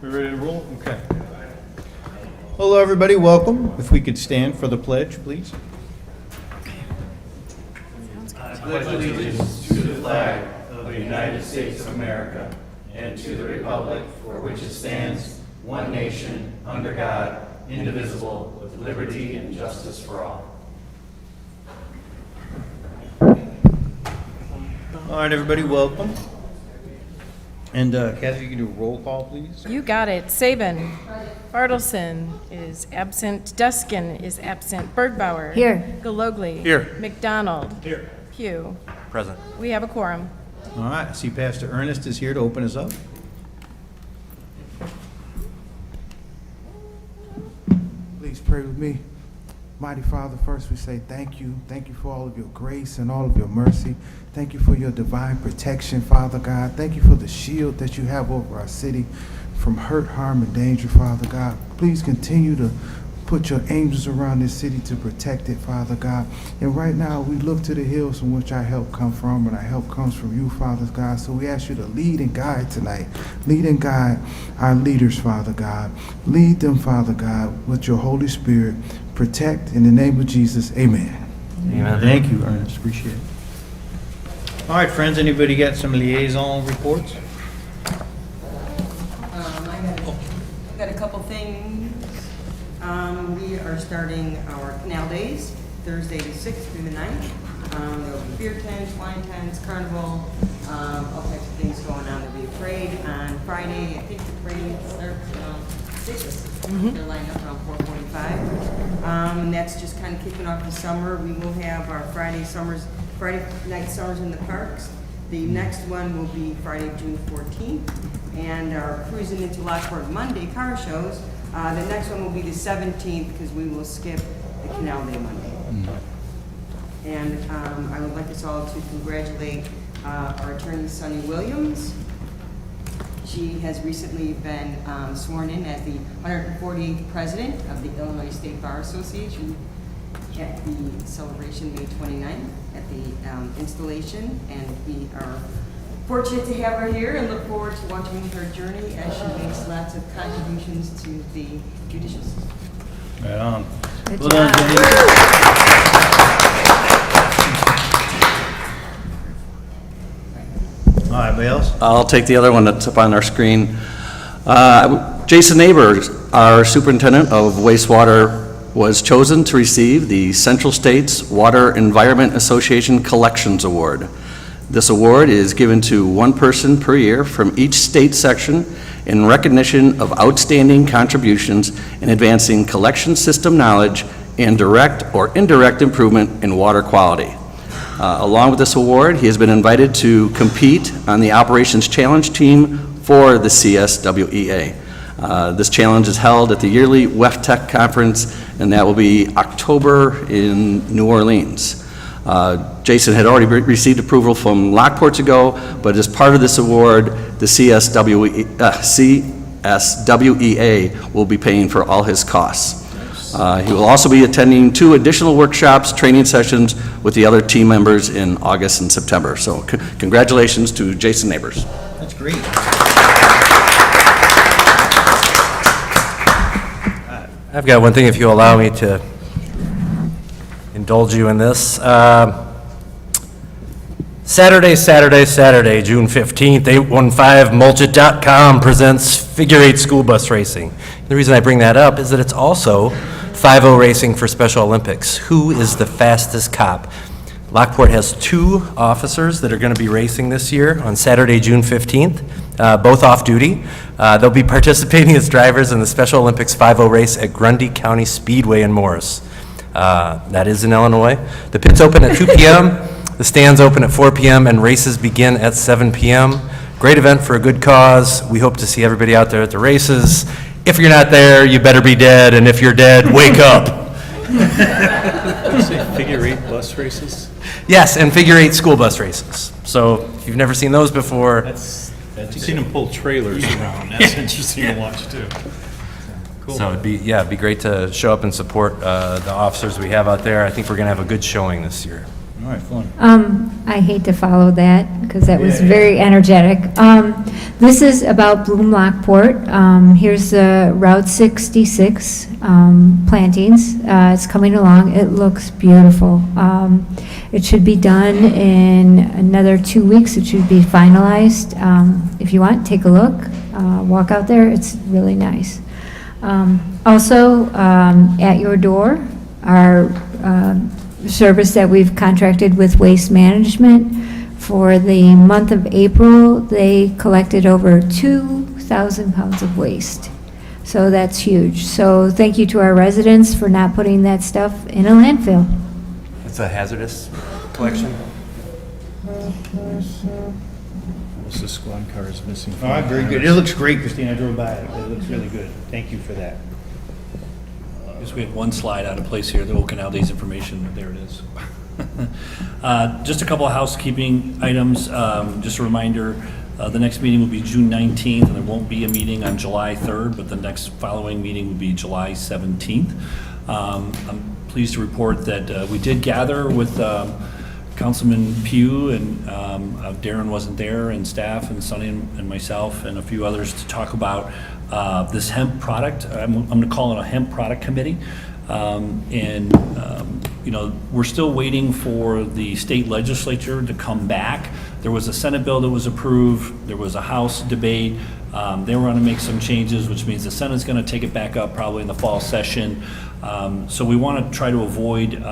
We ready to roll? Okay. Hello, everybody. Welcome. If we could stand for the pledge, please. I pledge allegiance to the flag of the United States of America and to the republic for which it stands, one nation, under God, indivisible, with liberty and justice for all. All right, everybody. Welcome. And Kathy, you can do a roll call, please. You got it. Saban. Bartleson is absent. Duskin is absent. Bergbauer. Here. Galogly. Here. McDonald. Here. Pugh. Present. We have a quorum. All right. I see Pastor Ernest is here to open us up. Please pray with me. Mighty Father, first we say thank you. Thank you for all of your grace and all of your mercy. Thank you for your divine protection, Father God. Thank you for the shield that you have over our city from hurt, harm, and danger, Father God. Please continue to put your angels around this city to protect it, Father God. And right now, we look to the hills from which our help comes from, and our help comes from you, Father God. So we ask you to lead and guide tonight. Lead and guide our leaders, Father God. Lead them, Father God, with your Holy Spirit. Protect in the name of Jesus. Amen. Amen. Thank you, Ernest. Appreciate it. All right, friends. Anybody got some liaison reports? I got a couple things. We are starting our canal days, Thursday the 6th through the 9th. There'll be beer tents, wine tents, carnival, all types of things going on. There'll be a parade on Friday. I think the parade starts around 6. They're lined up around 4:45. And that's just kind of kicking off the summer. We will have our Friday night summers in the parks. The next one will be Friday, June 14th. And our cruising into Lockport Monday car shows. The next one will be the 17th because we will skip the Canal Day Monday. And I would like us all to congratulate our attorney, Sunny Williams. She has recently been sworn in as the 148th president of the Illinois State Bar Association at the celebration May 29th at the installation. And we are fortunate to have her here and look forward to watching her journey as she makes lots of contributions to the judicial system. Right on. Good Well done, job. Jenny. All right, anybody else? I'll take the other one that's up on our screen. Jason Neighbors, our superintendent of wastewater, was chosen to receive the Central States Water Environment Association Collections Award. This award is given to one person per year from each state section in recognition of outstanding contributions in advancing collection system knowledge and direct or indirect improvement in water quality. Along with this award, he has been invited to compete on the Operations Challenge team for the CSWEA. This challenge is held at the yearly WEFTEC conference, and that will be October in New Orleans. Jason had already received approval from Lockport to go, but as part of this award, the CSWEA will be paying for all his costs. He will also be attending 2 additional workshops, training sessions with the other team members in August and September. So congratulations to Jason Neighbors. That's great. I've got one thing, if you allow me to indulge you in this. Saturday, June 15th, 815mulchet.com presents Figure 8 school bus racing. The reason I bring that up is that it's also 5-0 racing for Special Olympics. Who is the fastest cop? Lockport has 2 officers that are going to be racing this year on Saturday, June 15th, both off duty. They'll be participating as drivers in the Special Olympics 5-0 race at Grundy County Speedway in Morris. That is in Illinois. The pits open at 2 p.m., the stands open at 4 p.m., and races begin at 7 p.m. Great event for a good cause. We hope to see everybody out there at the races. If you're not there, you better be dead, and if you're dead, wake up. Did you say figure 8 bus races? Yes, and figure 8 school bus races. So if you've never seen those before, I've seen them pull trailers around. That's interesting to watch too. Cool. So it'd be great to show up and support the officers we have out there. I think we're going to have a good showing this year. All right, fun. I hate to follow that because that was Yeah. very energetic. This is about Bloom Lockport. Here's the Route 66 plantings. It's coming along. It looks beautiful. It should be done in another 2 weeks. It should be finalized. If you want, take a look. Walk out there. It's really nice. Also, at your door, our service that we've contracted with Waste Management. For the month of April, they collected over 2,000 pounds of waste. So that's huge. So thank you to our residents for not putting that stuff in a landfill. It's a hazardous collection. What's the squad car is missing? All right, very good. It looks great, Christine. I drove by it. It looks really good. Thank you for that. Guess we have one slide out of place here, the Old Canal Days information, there it is. Just a couple of housekeeping items, just a reminder, the next meeting will be June 19th, and there won't be a meeting on July 3rd, but the next following meeting will be July 17th. I'm pleased to report that we did gather with Councilman Pugh, and Darren wasn't there, and staff, and Sonny and myself, and a few others to talk about this hemp product. I'm going to call it a hemp product committee. You know, we're still waiting for the state legislature to come back. There was a Senate bill that was approved. There was a House debate. They were going to make some changes, which means the Senate's going to take it back up probably in the fall session. So we want to try to avoid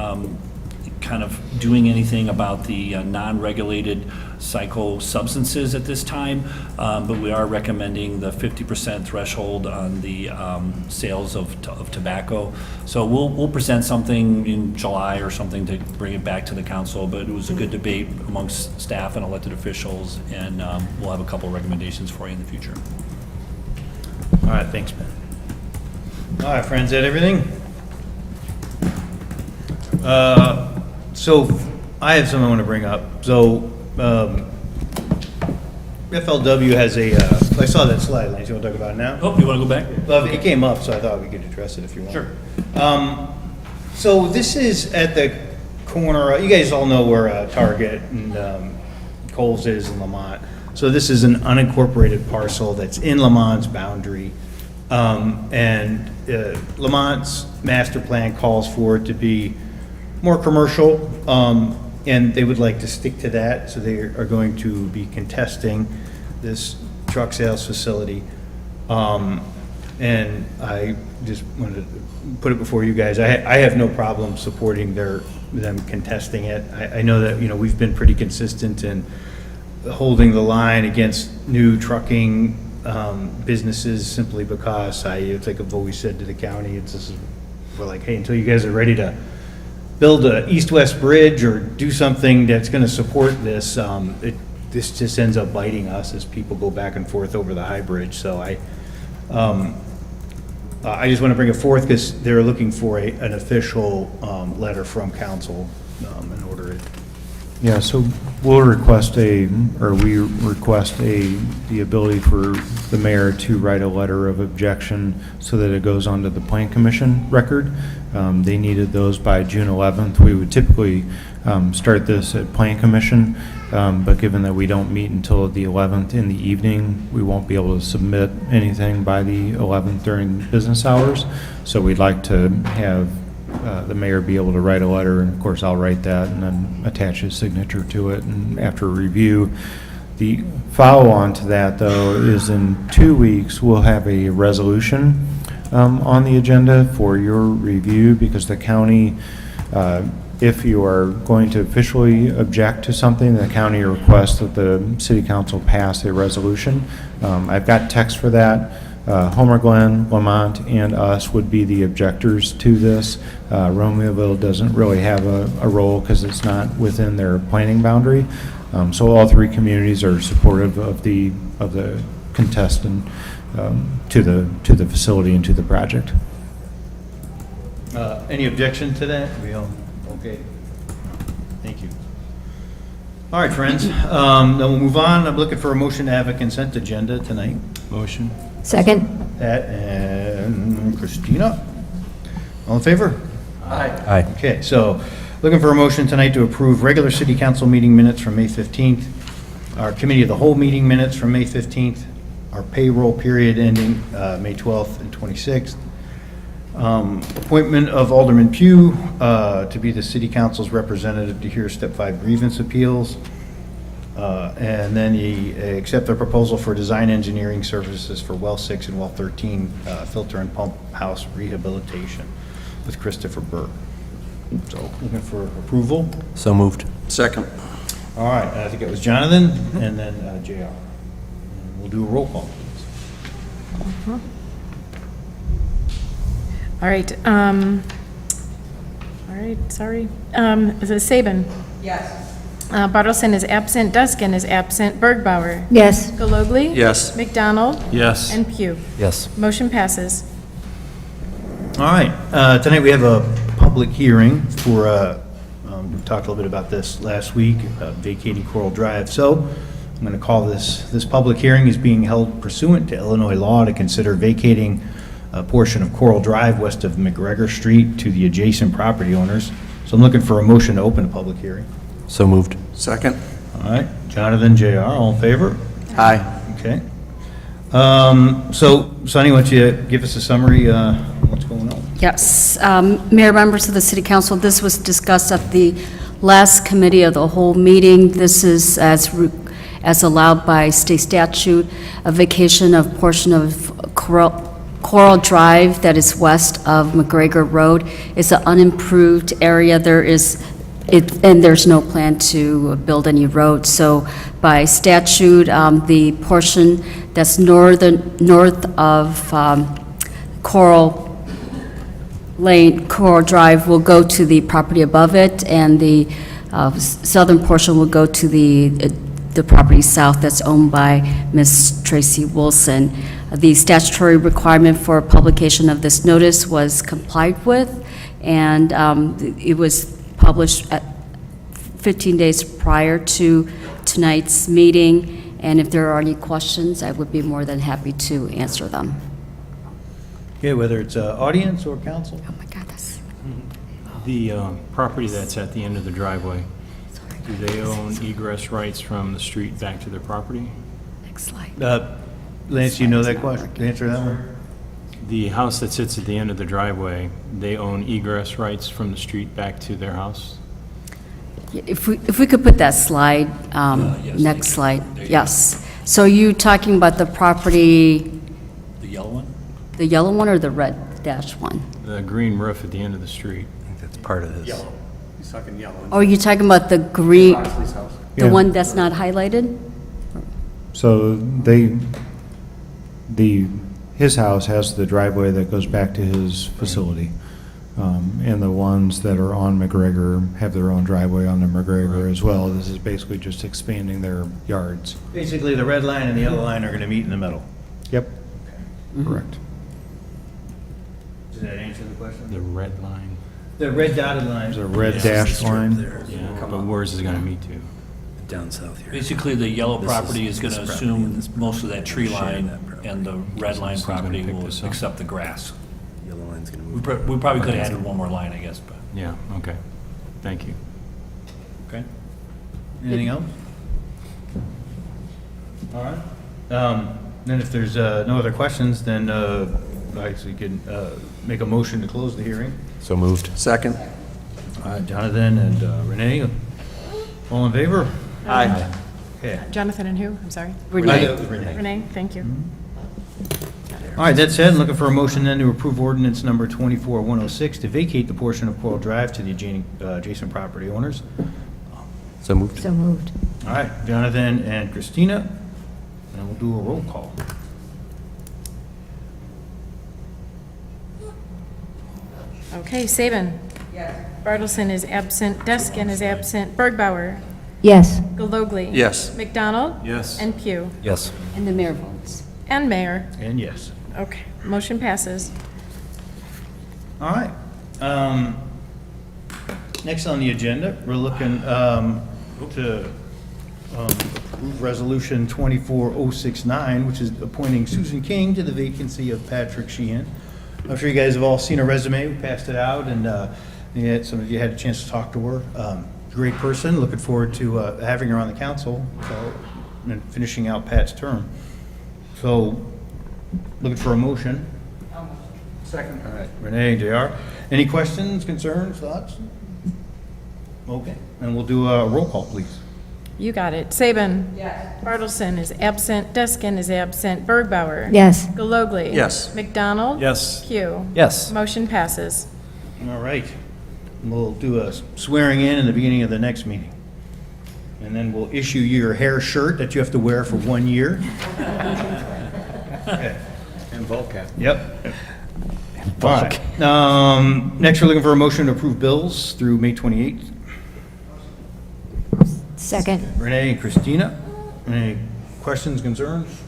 kind of doing anything about the non-regulated psycho substances at this time, but we are recommending the 50% threshold on the sales of tobacco. So we'll present something in July or something to bring it back to the council, but it was a good debate amongst staff and elected officials, and we'll have a couple of recommendations for you in the future. All right, thanks, Ben. All right, friends, is that everything? So I have something I want to bring up. So FLW has a, I saw that slide, Lance, you want to talk about it now? Oh, you want to go back? Well, it came up, so I thought we could address it if you want. Sure. So this is at the corner, you guys all know where Target and Kohl's is in Lamont. So this is an unincorporated parcel that's in Lamont's boundary. Lamont's master plan calls for it to be more commercial, and they would like to stick to that, so they are going to be contesting this truck sales facility. And I just wanted to put it before you guys. I have no problem supporting them contesting it. I know that, you know, we've been pretty consistent in holding the line against new trucking businesses simply because it's like I've always said to the county, we're like, hey, until you guys are ready to build a east-west bridge or do something that's going to support this, this just ends up biting us as people go back and forth over the high bridge. So I just want to bring it forth because they're looking for an official letter from council in order to. Yeah, so we request the ability for the mayor to write a letter of objection so that it goes onto the Plan Commission record. They needed those by June 11th. We would typically start this at Plan Commission, but given that we don't meet until the 11th in the evening, we won't be able to submit anything by the 11th during business hours. So we'd like to have the mayor be able to write a letter, and of course I'll write that and then attach his signature to it. And after review, the follow-on to that, though, is in 2 weeks we'll have a resolution on the agenda for your review, because the county, if you are going to officially object to something, the county requests that the city council pass a resolution. I've got text for that. Homer Glen, Lamont, and us would be the objectors to this. Romeoville doesn't really have a role because it's not within their planning boundary. So all three communities are supportive of the contestant to the facility and to the project. Any objection to that? We all okay? Thank you. All right, friends. Then we'll move on. I'm looking for a motion to have a consent agenda tonight. Motion. Second. Pat and Christina. All in favor? Aye. Okay, so Looking for a motion tonight to approve regular city council meeting minutes from May 15th, our committee of the whole meeting minutes from May 15th, our payroll period ending May 12th and 26th. Appointment of Alderman Pugh to be the city council's representative to hear step 5 grievance appeals. And then accept the proposal for design engineering services for well 6 and well 13 filter and pump house rehabilitation with Christopher Burke. So looking for approval. So moved. Second. All right, I think it was Jonathan and then JR. And we'll do a roll call, please. All right, sorry. Is it Saban? Yes. Bartleson is absent, Duskin is absent, Bergbauer. Yes. Galogly? Yes. McDonald? Yes. And Pugh. Yes. Motion passes. All right, tonight we have a public hearing for, we talked a little bit about this last week, vacating Coral Drive. So I'm going to call this public hearing is being held pursuant to Illinois law to consider vacating a portion of Coral Drive west of McGregor Street to the adjacent property owners. So I'm looking for a motion to open a public hearing. So moved. Second. All right, Jonathan, JR, all in favor? Aye. Okay. So Sonny, why don't you give us a summary of what's going on? Yes. Mayor, members of the City Council, this was discussed at the last committee of the whole meeting. This is as allowed by state statute, a vacation of portion of Coral Drive that is west of McGregor Road. It's an unimproved area. And there's no plan to build any roads. So by statute, the portion that's north of Coral Drive will go to the property above it, and the southern portion will go to the property south that's owned by Ms. Tracy Wilson. The statutory requirement for publication of this notice was complied with, and it was published at 15 days prior to tonight's meeting, and if there are any questions, I would be more than happy to answer them. Okay, whether it's audience or council? Oh my God, that's... The property that's at the end of the driveway, do they own egress rights from the street back to their property? Next slide. Lance, you know that question, the answer to that one? The house that sits at the end of the driveway, they own egress rights from the street back to their house? If we could put that slide, yes, next slide, yes. So you talking about the property, The yellow one? the yellow one or the red dash one? The green roof at the end of the street. I think that's part of this. He's talking yellow. Or are you talking about the green, Oxley's house. the one that's not highlighted? So his house has the driveway that goes back to his facility. And the ones that are on McGregor have their own driveway on the McGregor as well. This is basically just expanding their yards. Basically, the red line and the yellow line are going to meet in the middle. Yep, correct. Does that answer the question? The red line? The red dotted line. There's a red dashed line. Yeah, but where's it gonna meet to? Down south here. Basically, the yellow This property is is going to this property assume and this most of that tree sharing line, that property. and the red line This one's gonna property pick will this up. accept the grass. Yellow line's gonna We move. we probably could have added one more line, I guess, but, Yeah, okay. Thank you. okay? Anything else? All right. Then if there's no other questions, then I actually can make a motion to close the hearing. So moved. Second. Jonathan and Renee, all in favor? Aye. Okay. Jonathan and who? I'm sorry. Renee. Renee, thank you. All right, that said, looking for a motion then to approve ordinance number 24-106 to vacate the portion of Coral Drive to the adjacent property owners. So moved. So moved. All right, Jonathan and Christina, and we'll do a roll call. Okay, Saban. Yes. Bartleson is absent, Deskin is absent, Bergbauer. Yes. Galogly. Yes. McDonald. Yes. And Pugh. Yes. And the mayor votes. And Mayor. And yes. Okay, motion passes. All right. Next on the agenda, we're looking to approve Resolution 24069, which is appointing Susan King to the vacancy of Patrick Sheehan. I'm sure you guys have all seen a resume. We passed it out, and Yeah, some of you had a chance to talk to her. Great person, looking forward to having her on the council, so, and finishing out Pat's term. So, looking for a motion. Second. All right, Renee and JR. Any questions, concerns, thoughts? Okay, and we'll do a roll call, please. You got it. Saban. Yes. Bartleson is absent. Deskin is absent. Bergbauer. Yes. Galogly. Yes. McDonald. Yes. Pugh. Yes. Motion passes. All right. We'll do a swearing in the beginning of the next meeting. And then we'll issue you your hair shirt that you have to wear for 1 year. Okay. And ball cap. Yep. All right. Next, we're looking for a motion to approve bills through May 28th. Second. Renee and Christina, any questions, concerns?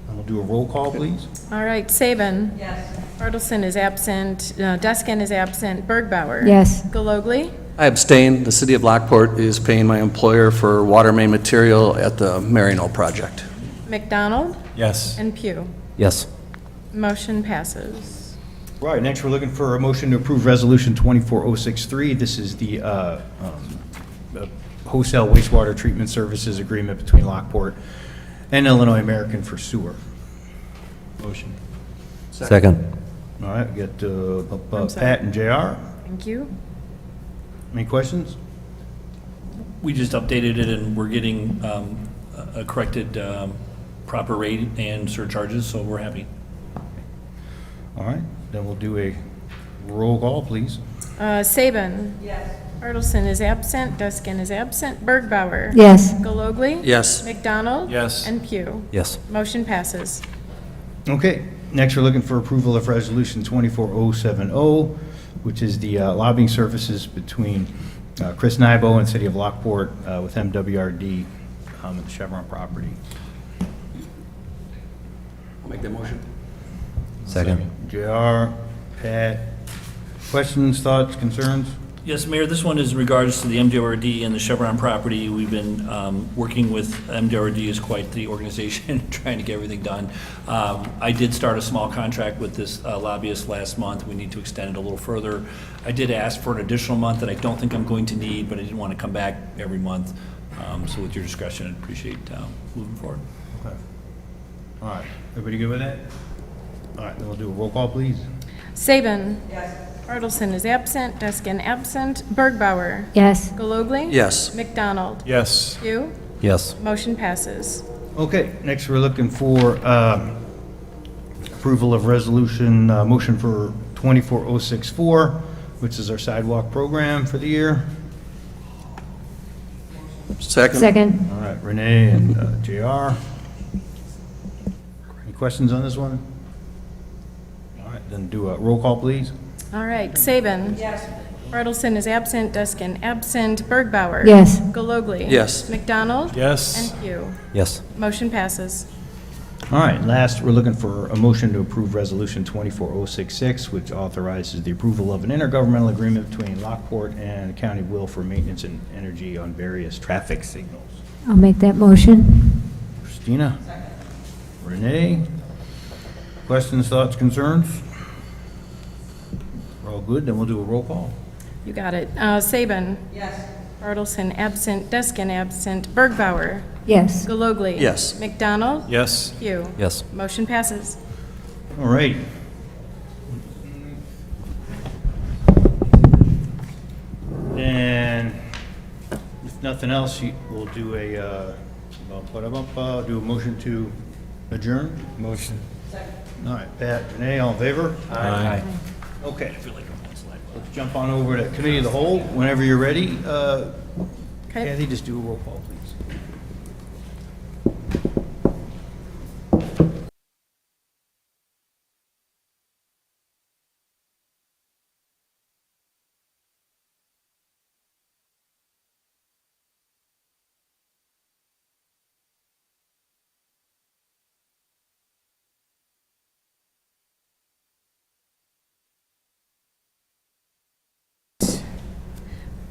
And we'll do a roll call, please. All right. Saban. Yes. Bartleson is absent. Deskin is absent. Bergbauer. Yes. Galogly. I abstain. The city of Lockport is paying my employer for water main material at the Marino project. McDonald. Yes. And Pugh. Yes. Motion passes. Right, next we're looking for a motion to approve Resolution 24063. This is the wholesale wastewater treatment services agreement between Lockport and Illinois American for sewer. Motion. Second. All right, we got I'm sorry. Pat and JR. Thank you. Any questions? We just updated it, and we're getting a corrected proper rate and surcharges, so we're happy. All right, then we'll do a roll call, please. Saban. Yes. Bartleson is absent. Deskin is absent. Bergbauer. Yes. Galogly. Yes. McDonald. Yes. And Pugh. Yes. Motion passes. Okay, next we're looking for approval of Resolution 24070, which is the lobbying services between Chris Nybo and City of Lockport with MWRD at the Chevron property. I'll make that motion. Second. JR, Pat, questions, thoughts, concerns? Yes, Mayor, this one is in regards to the MDRD and the Chevron property. We've been working with MDRD, is quite the organization, trying to get everything done. I did start a small contract with this lobbyist last month. We need to extend it a little further. I did ask for an additional month that I don't think I'm going to need, but I didn't want to come back every month. So with your discretion, I'd appreciate moving forward. Okay. All right, everybody good with that? All right, then we'll do a roll call, please. Saban. Yes. Bartleson is absent. Deskin absent. Bergbauer. Yes. Galogly. Yes. McDonald. Yes. Pugh. Yes. Motion passes. Okay, next we're looking for approval of resolution, motion for 24064, which is our sidewalk program for the year. Second. Second. All right, Renee and JR. Any questions on this one? All right, then do a roll call, please. All right. Saban. Yes. Bartleson is absent. Deskin absent. Bergbauer. Yes. Galogly. Yes. McDonald. Yes. And Pugh. Yes. Motion passes. All right, last, we're looking for a motion to approve Resolution 24066, which authorizes the approval of an intergovernmental agreement between Lockport and the County Will for maintenance and energy on various traffic signals. I'll make that motion. Christina? Renee? Questions, thoughts, concerns? We're all good, then we'll do a roll call. You got it. Saban. Yes. Bartleson absent. Deskin absent. Bergbauer. Yes. Galogly. Yes. McDonald. Yes. Pugh. Yes. Motion passes. All right. And if nothing else, we'll do do a motion to adjourn. Motion. All right, Pat, Renee, all in favor? Aye. Okay. Let's jump on over to Committee of the Whole. Whenever you're ready, Okay. Kathy, just do a roll call, please.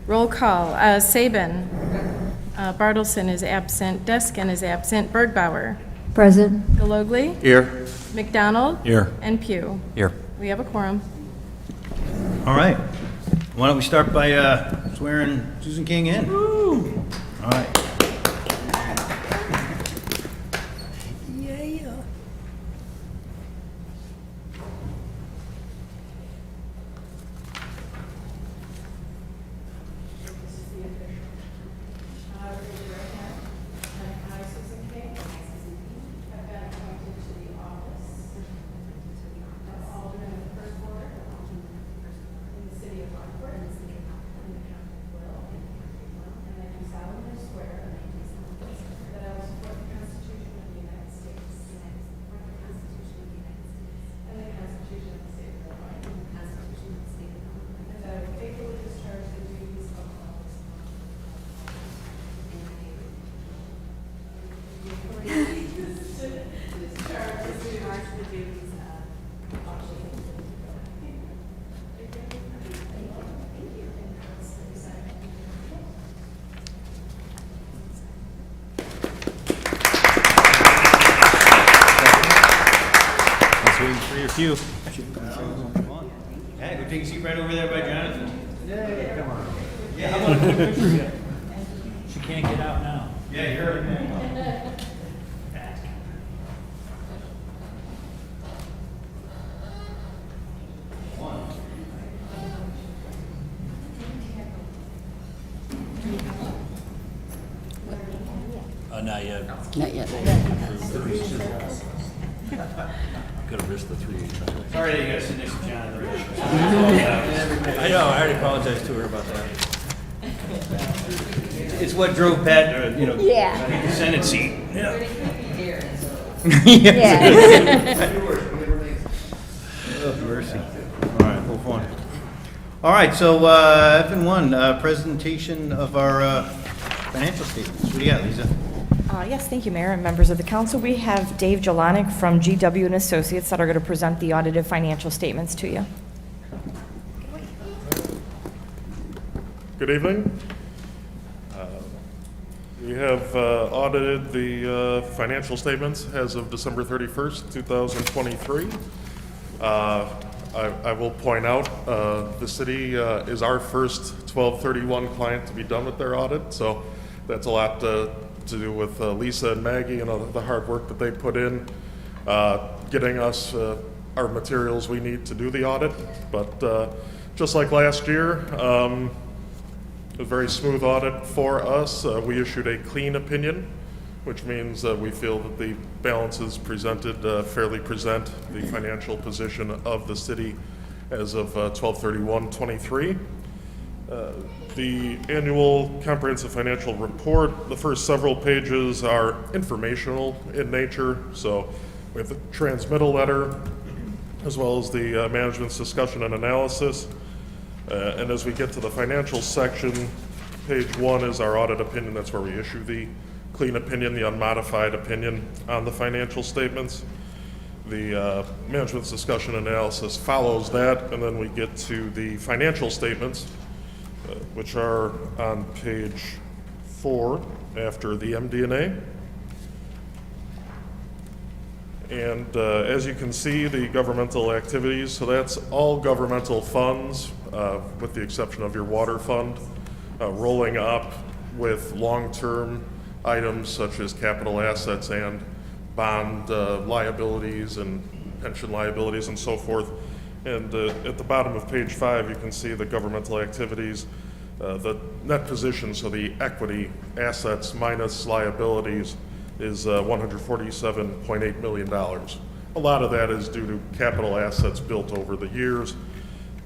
Roll call. Saban. Bartleson is absent. Deskin is absent. Bergbauer. Present. Galogly. Here. McDonald. Here. And Pugh. Here. We have a quorum. All right. Why don't we start by swearing Susan King in? Woo! All right. You. Hey, we'll take a seat right over there by Jonathan. Yeah, come on. Yeah, how about a quick picture? Yeah. She can't get out now. Yeah, you heard it. Not yet. Not yet. Could have risked the 3. Sorry that you guys sit next to Jonathan. I know, I already apologized to her about that. It's what drove Pat to, Yeah. take the Senate seat. Yeah. Oh, mercy. All right, hold on. All right, so F1, presentation of our financial statements. What do you got, Lisa? Yes, thank you, Mayor and members of the council. We have Dave Jelinek from GW and Associates that are going to present the audited financial statements to you. Good evening. We have audited the financial statements as of December 31st, 2023. I will point out the city is our first 1231 client to be done with their audit, so that's a lot to do with Lisa and Maggie and all the hard work that they put in getting us our materials we need to do the audit. But just like last year, a very smooth audit for us. We issued a clean opinion, which means we feel that the balances presented fairly present the financial position of the city as of 12/31/23. The annual comprehensive financial report, the first several pages are informational in nature. So we have the transmittal letter as well as the management's discussion and analysis. And as we get to the financial section, page 1 is our audit opinion. That's where we issue the clean opinion, the unmodified opinion on the financial statements. The management's discussion and analysis follows that, and then we get to the financial statements, which are on page 4 after the MD&A. And as you can see, the governmental activities, so that's all governmental funds, with the exception of your water fund, rolling up with long-term items such as capital assets and bond liabilities and pension liabilities and so forth. And at the bottom of page 5, you can see the governmental activities, the net position, so the equity assets minus liabilities is $147.8 million. A lot of that is due to capital assets built over the years.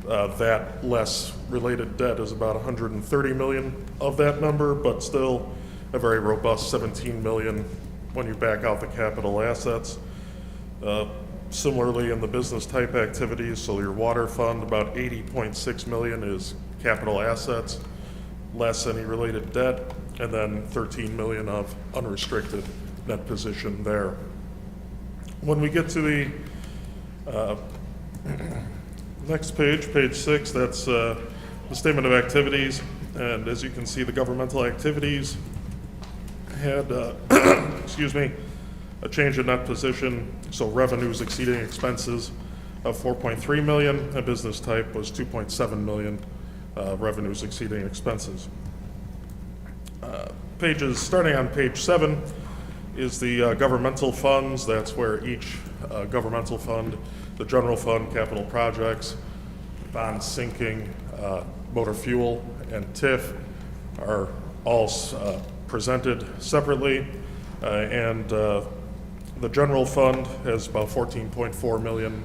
That less related debt is about $130 million of that number, but still a very robust $17 million when you back out the capital assets. Similarly, in the business type activities, so your water fund, about $80.6 million is capital assets, less any related debt, and then $13 million of unrestricted net position there. When we get to the next page, page 6, that's the statement of activities. And as you can see, the governmental activities had, excuse me, a change in net position, so revenues exceeding expenses of $4.3 million. A business type was $2.7 million revenues exceeding expenses. Starting on page 7 is the governmental funds. That's where each governmental fund, the general fund, capital projects, bond sinking, motor fuel, and TIF are all presented separately. And the general fund has about $14.4 million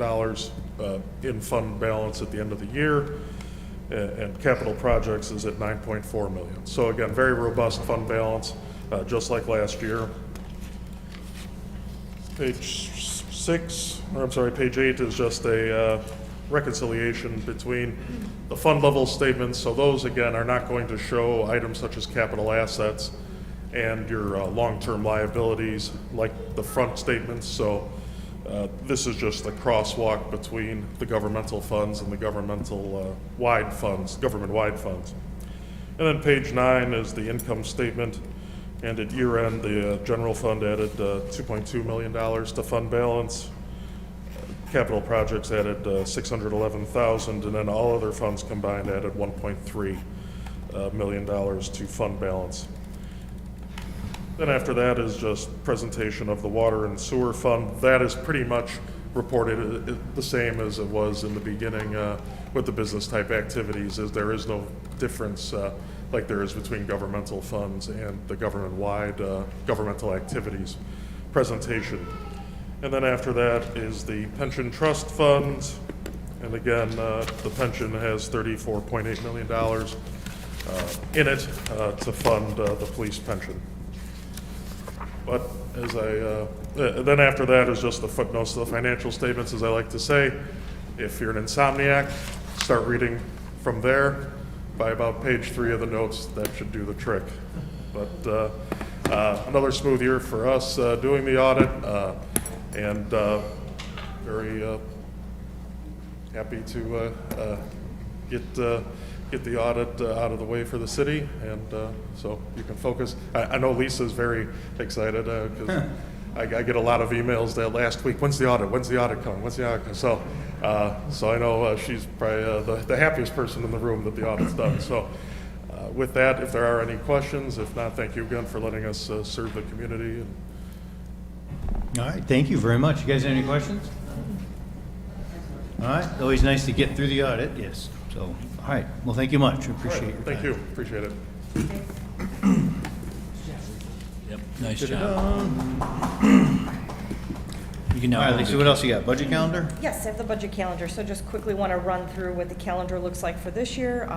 in fund balance at the end of the year, and capital projects is at $9.4 million. So again, very robust fund balance, just like last year. Page 8 is just a reconciliation between the fund level statements. So those, again, are not going to show items such as capital assets and your long-term liabilities like the front statements. So this is just a crosswalk between the governmental funds and the government-wide funds. And then page 9 is the income statement. And at year end, the general fund added $2.2 million to fund balance. Capital projects added $611,000, and then all other funds combined added $1.3 million to fund balance. Then after that is just presentation of the water and sewer fund. That is pretty much reported the same as it was in the beginning with the business type activities, as there is no difference like there is between governmental funds and the government-wide governmental activities presentation. And then after that is the pension trust fund. And again, the pension has $34.8 million in it to fund the police pension. But then after that is just the footnotes of the financial statements, as I like to say. If you're an insomniac, start reading from there. By about page 3 of the notes, that should do the trick. But another smooth year for us doing the audit, and very happy to get the audit out of the way for the city, and so you can focus. I know Lisa's very excited because I get a lot of emails that last week, when's the audit coming, when's the audit coming? So I know she's probably the happiest person in the room that the audit's done. So with that, if there are any questions, if not, thank you again for letting us serve the community. All right, thank you very much. You guys have any questions? All right, always nice to get through the audit, yes. So, all right, well, thank you much. Appreciate your time. Thank you, appreciate it. Yep, nice job. You can now All right, go Lisa, to- what else you got? Budget calendar? Yes, I have the budget calendar, so just quickly want to run through what the calendar looks like for this year.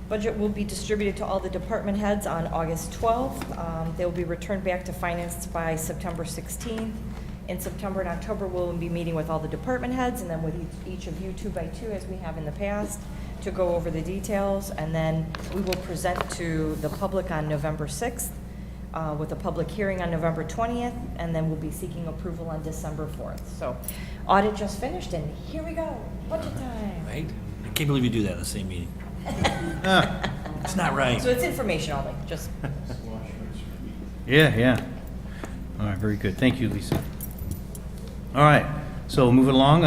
Budget will be distributed to all the department heads on August 12th. They will be returned back to finance by September 16th. In September and October, we'll be meeting with all the department heads, and then with each of you 2 by 2, as we have in the past, to go over the details. And then we will present to the public on November 6th, with a public hearing on November 20th, and then we'll be seeking approval on December 4th. So audit just finished, and here we go, budget time. Right? I can't believe you do that in the same meeting. It's not right. So it's information only, just. Yeah. All right, very good. Thank you, Lisa. All right, so moving along,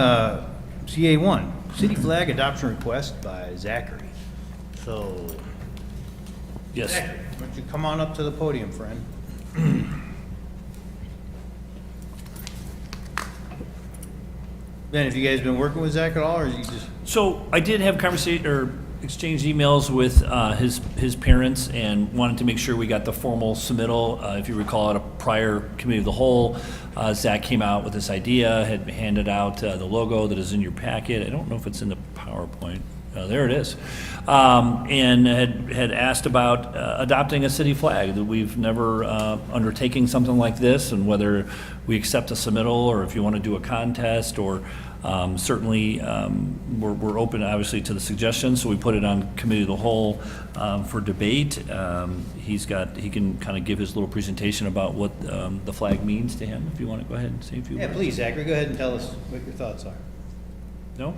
CA1, city flag adoption request by Zachary. So, Yes. Zachary, why don't you come on up to the podium, friend? Ben, have you guys been working with Zach at all, or you just? So I did have exchanged emails with his parents and wanted to make sure we got the formal submittal. If you recall, at a prior committee of the whole, Zach came out with this idea, had handed out the logo that is in your packet. I don't know if it's in the PowerPoint. There it is. And had asked about adopting a city flag. That we've never undertaken something like this, and whether we accept a submittal or if you want to do a contest, or certainly we're open, obviously, to the suggestions. So we put it on committee of the whole for debate. He can kind of give his little presentation about what the flag means to him. If you want to go ahead and say a few words. Yeah, please, Zachary, go ahead and tell us what your thoughts are. No?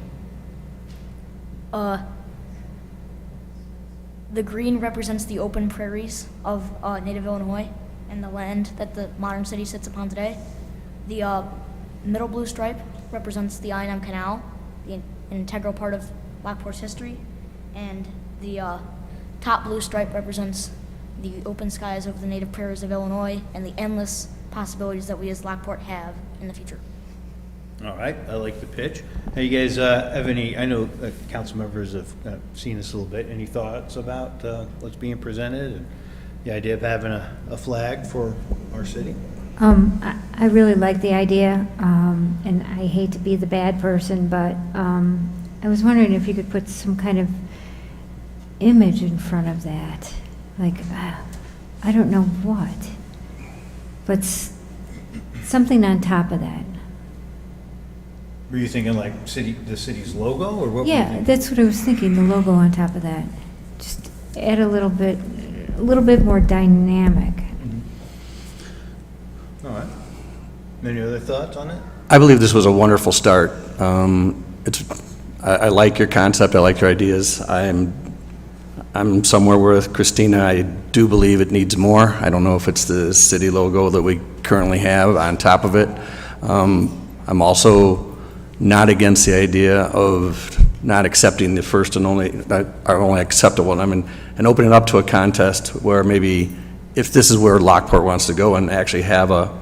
The green represents the open prairies of native Illinois and the land that the modern city sits upon today. The middle blue stripe represents the I&M Canal, an integral part of Lockport's history. And The top blue stripe represents the open skies over the native prairies of Illinois and the endless possibilities that we as Lockport have in the future. All right, I like the pitch. Hey, you guys have any, I know council members have seen this a little bit, any thoughts about what's being presented and the idea of having a flag for our city? I really like the idea, and I hate to be the bad person, but I was wondering if you could put some kind of image in front of that, like, I don't know what, but something on top of that. Were you thinking like the city's logo, or what? were you Yeah, thinking? that's what I was thinking, the logo on top of that. Just add a little bit more dynamic. All right. Any other thoughts on it? I believe this was a wonderful start. I like your concept, I like your ideas. I'm somewhere with Christina. I do believe it needs more. I don't know if it's the city logo that we currently have on top of it. I'm also not against the idea of not accepting the first and only, our only acceptable one. I mean, and opening it up to a contest where maybe, if this is where Lockport wants to go and actually have a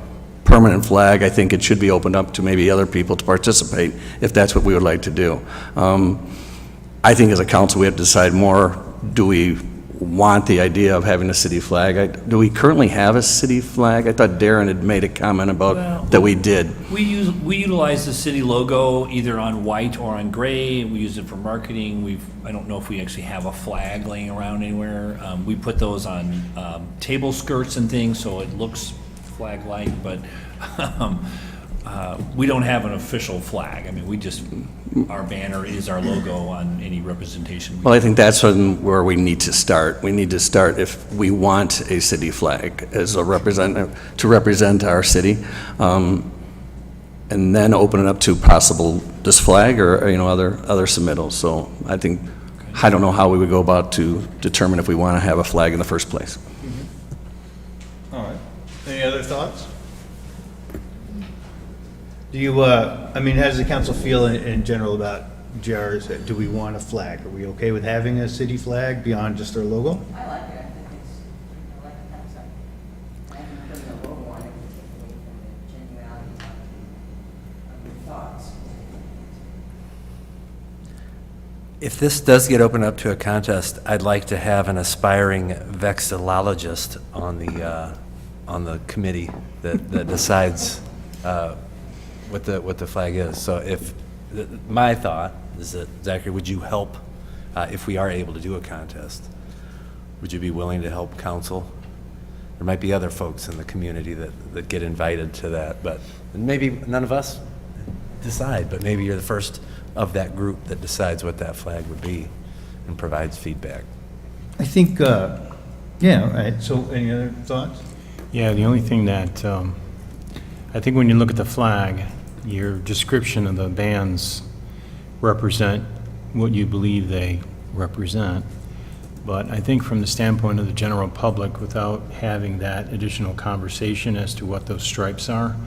permanent flag, I think it should be opened up to maybe other people to participate if that's what we would like to do. I think as a council we have to decide more. Do we want the idea of having a city flag? Do we currently have a city flag? I thought Darren had made a comment about that we did. We utilize the city logo either on white or on gray. We use it for marketing. I don't know if we actually have a flag laying around anywhere. We put those on table skirts and things, so it looks flag-like, but we don't have an official flag. I mean, our banner is our logo on any representation. Well, I think that's where we need to start. We need to start if we want a city flag as a representative to represent our city, and then open it up to possible this flag or other submittals. So I think I don't know how we would go about to determine if we want to have a flag in the first place. All right. Any other thoughts? Do you, I mean, how does the council feel in general about JR's? Do we want a flag? Are we okay with having a city flag beyond just our logo? I like it. I like the concept. I haven't put a logo on it to take away from the genuality of your thoughts. If this does get opened up to a contest, I'd like to have an aspiring vexillologist on the committee that decides what the flag is. So my thought is that, Zachary, would you help if we are able to do a contest? Would you be willing to help council? There might be other folks in the community that get invited to that, but maybe none of us decide, but maybe you're the first of that group that decides what that flag would be and provides feedback. I think, yeah, all right. So any other thoughts? Yeah, the only thing that, I think when you look at the flag, your description of the bands represent what you believe they represent. But I think from the standpoint of the general public, without having that additional conversation as to what those stripes are,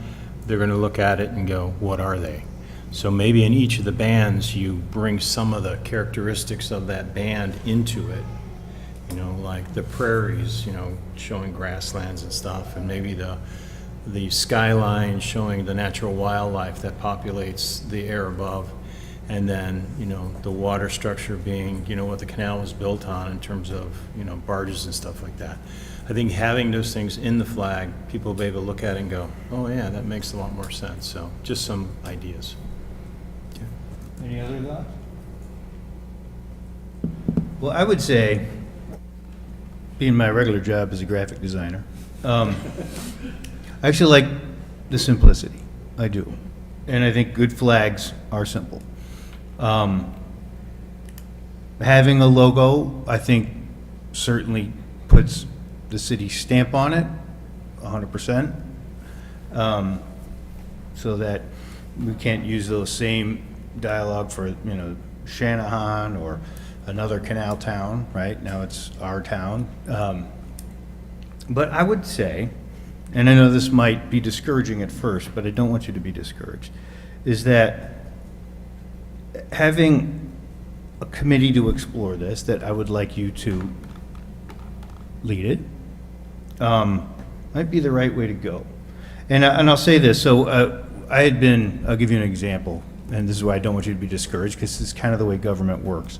they're going to look at it and go, what are they? So maybe in each of the bands, you bring some of the characteristics of that band into it. Like the prairies, showing grasslands and stuff, and maybe the skyline showing the natural wildlife that populates the air above, and then, the water structure being, what the canal was built on in terms of, barges and stuff like that. I think having those things in the flag, people will be able to look at it and go, oh yeah, that makes a lot more sense. So just some ideas. Any other thoughts? Well, I would say, being my regular job as a graphic designer, I actually like the simplicity. I do. And I think good flags are simple. Having a logo, I think, certainly puts the city stamp on it, 100%, so that we can't use those same dialogue for, Shanahan or another canal town, right? Now it's our town. But I would say, and I know this might be discouraging at first, but I don't want you to be discouraged, is that having a committee to explore this, that I would like you to lead it. Might be the right way to go. And I'll say this, so I'll give you an example, and this is why I don't want you to be discouraged, because this is kind of the way government works.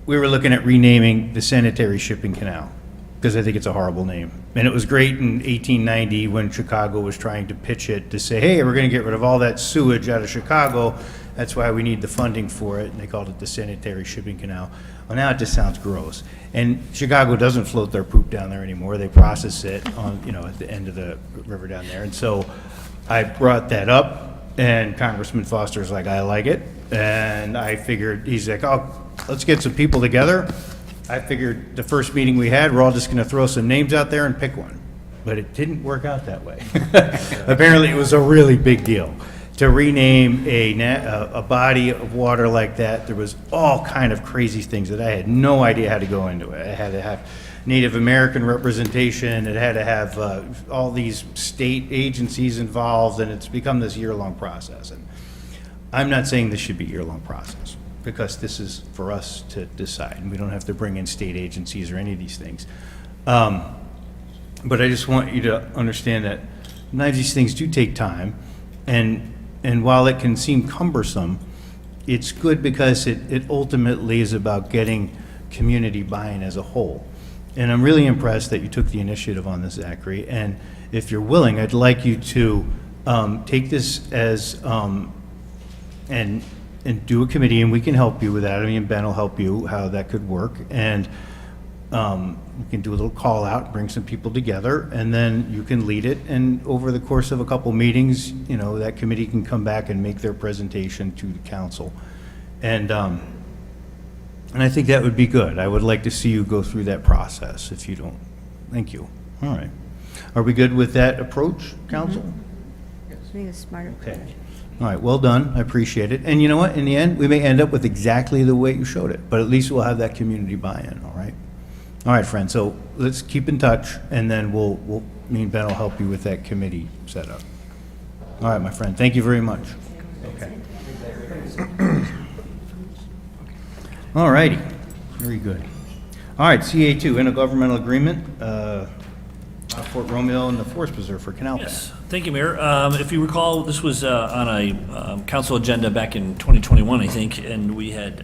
We were looking at renaming the sanitary shipping canal, because I think it's a horrible name. And it was great in 1890 when Chicago was trying to pitch it to say, hey, we're going to get rid of all that sewage out of Chicago. That's why we need the funding for it. And they called it the sanitary shipping canal. Well, now it just sounds gross. And Chicago doesn't float their poop down there anymore. They process it on, at the end of the river down there. And so I brought that up, and Congressman Foster's like, I like it. And I figured, he's like, oh, let's get some people together. I figured the first meeting we had, we're all just going to throw some names out there and pick one. But it didn't work out that way. Apparently, it was a really big deal. To rename a body of water like that, there was all kind of crazy things that I had no idea how to go into it. It had to have Native American representation. It had to have all these state agencies involved, and it's become this year-long process. And I'm not saying this should be a year-long process, because this is for us to decide, and we don't have to bring in state agencies or any of these things. But I just want you to understand that none of these things do take time, and while it can seem cumbersome, it's good because it ultimately is about getting community buy-in as a whole. And I'm really impressed that you took the initiative on this, Zachary, and if you're willing, I'd like you to take this as, and do a committee, and we can help you with that. I mean, Ben will help you how that could work, and we can do a little call out, bring some people together, and then you can lead it, and over the course of a couple meetings, that committee can come back and make their presentation to the council. And I think that would be good. I would like to see you go through that process, if you don't. Thank you. All right. Are we good with that approach, council? I think it's smart. Okay. All right, well done, I appreciate it. And you know what, in the end, we may end up with exactly the way you showed it, but at least we'll have that community buy-in, all right? All right, friends, so let's keep in touch, and then me and Ben will help you with that committee setup. All right, my friend, thank you very much. Okay. All righty, very good. All right, CA2, intergovernmental agreement, Fort Romeo and the Forest Preserve for Canal Path. Yes, thank you, Mayor. If you recall, this was on a council agenda back in 2021, I think, and we had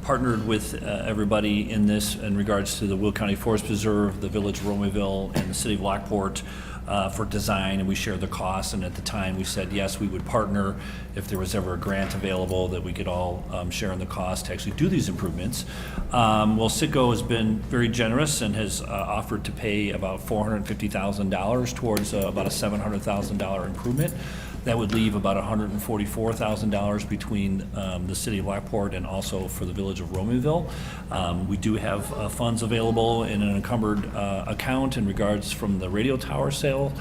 partnered with everybody in this in regards to the Will County Forest Preserve, the Village of Romeo, and the City of Lockport for design, and we shared the costs. And at the time, we said, yes, we would partner if there was ever a grant available that we could all share in the cost to actually do these improvements. Well, Citgo has been very generous and has offered to pay about $450,000 towards about a $700,000 improvement. That would leave about $144,000 between the city of Lockport and also for the village of Romeoville. We do have funds available in an encumbered account in regards from the radio tower sale.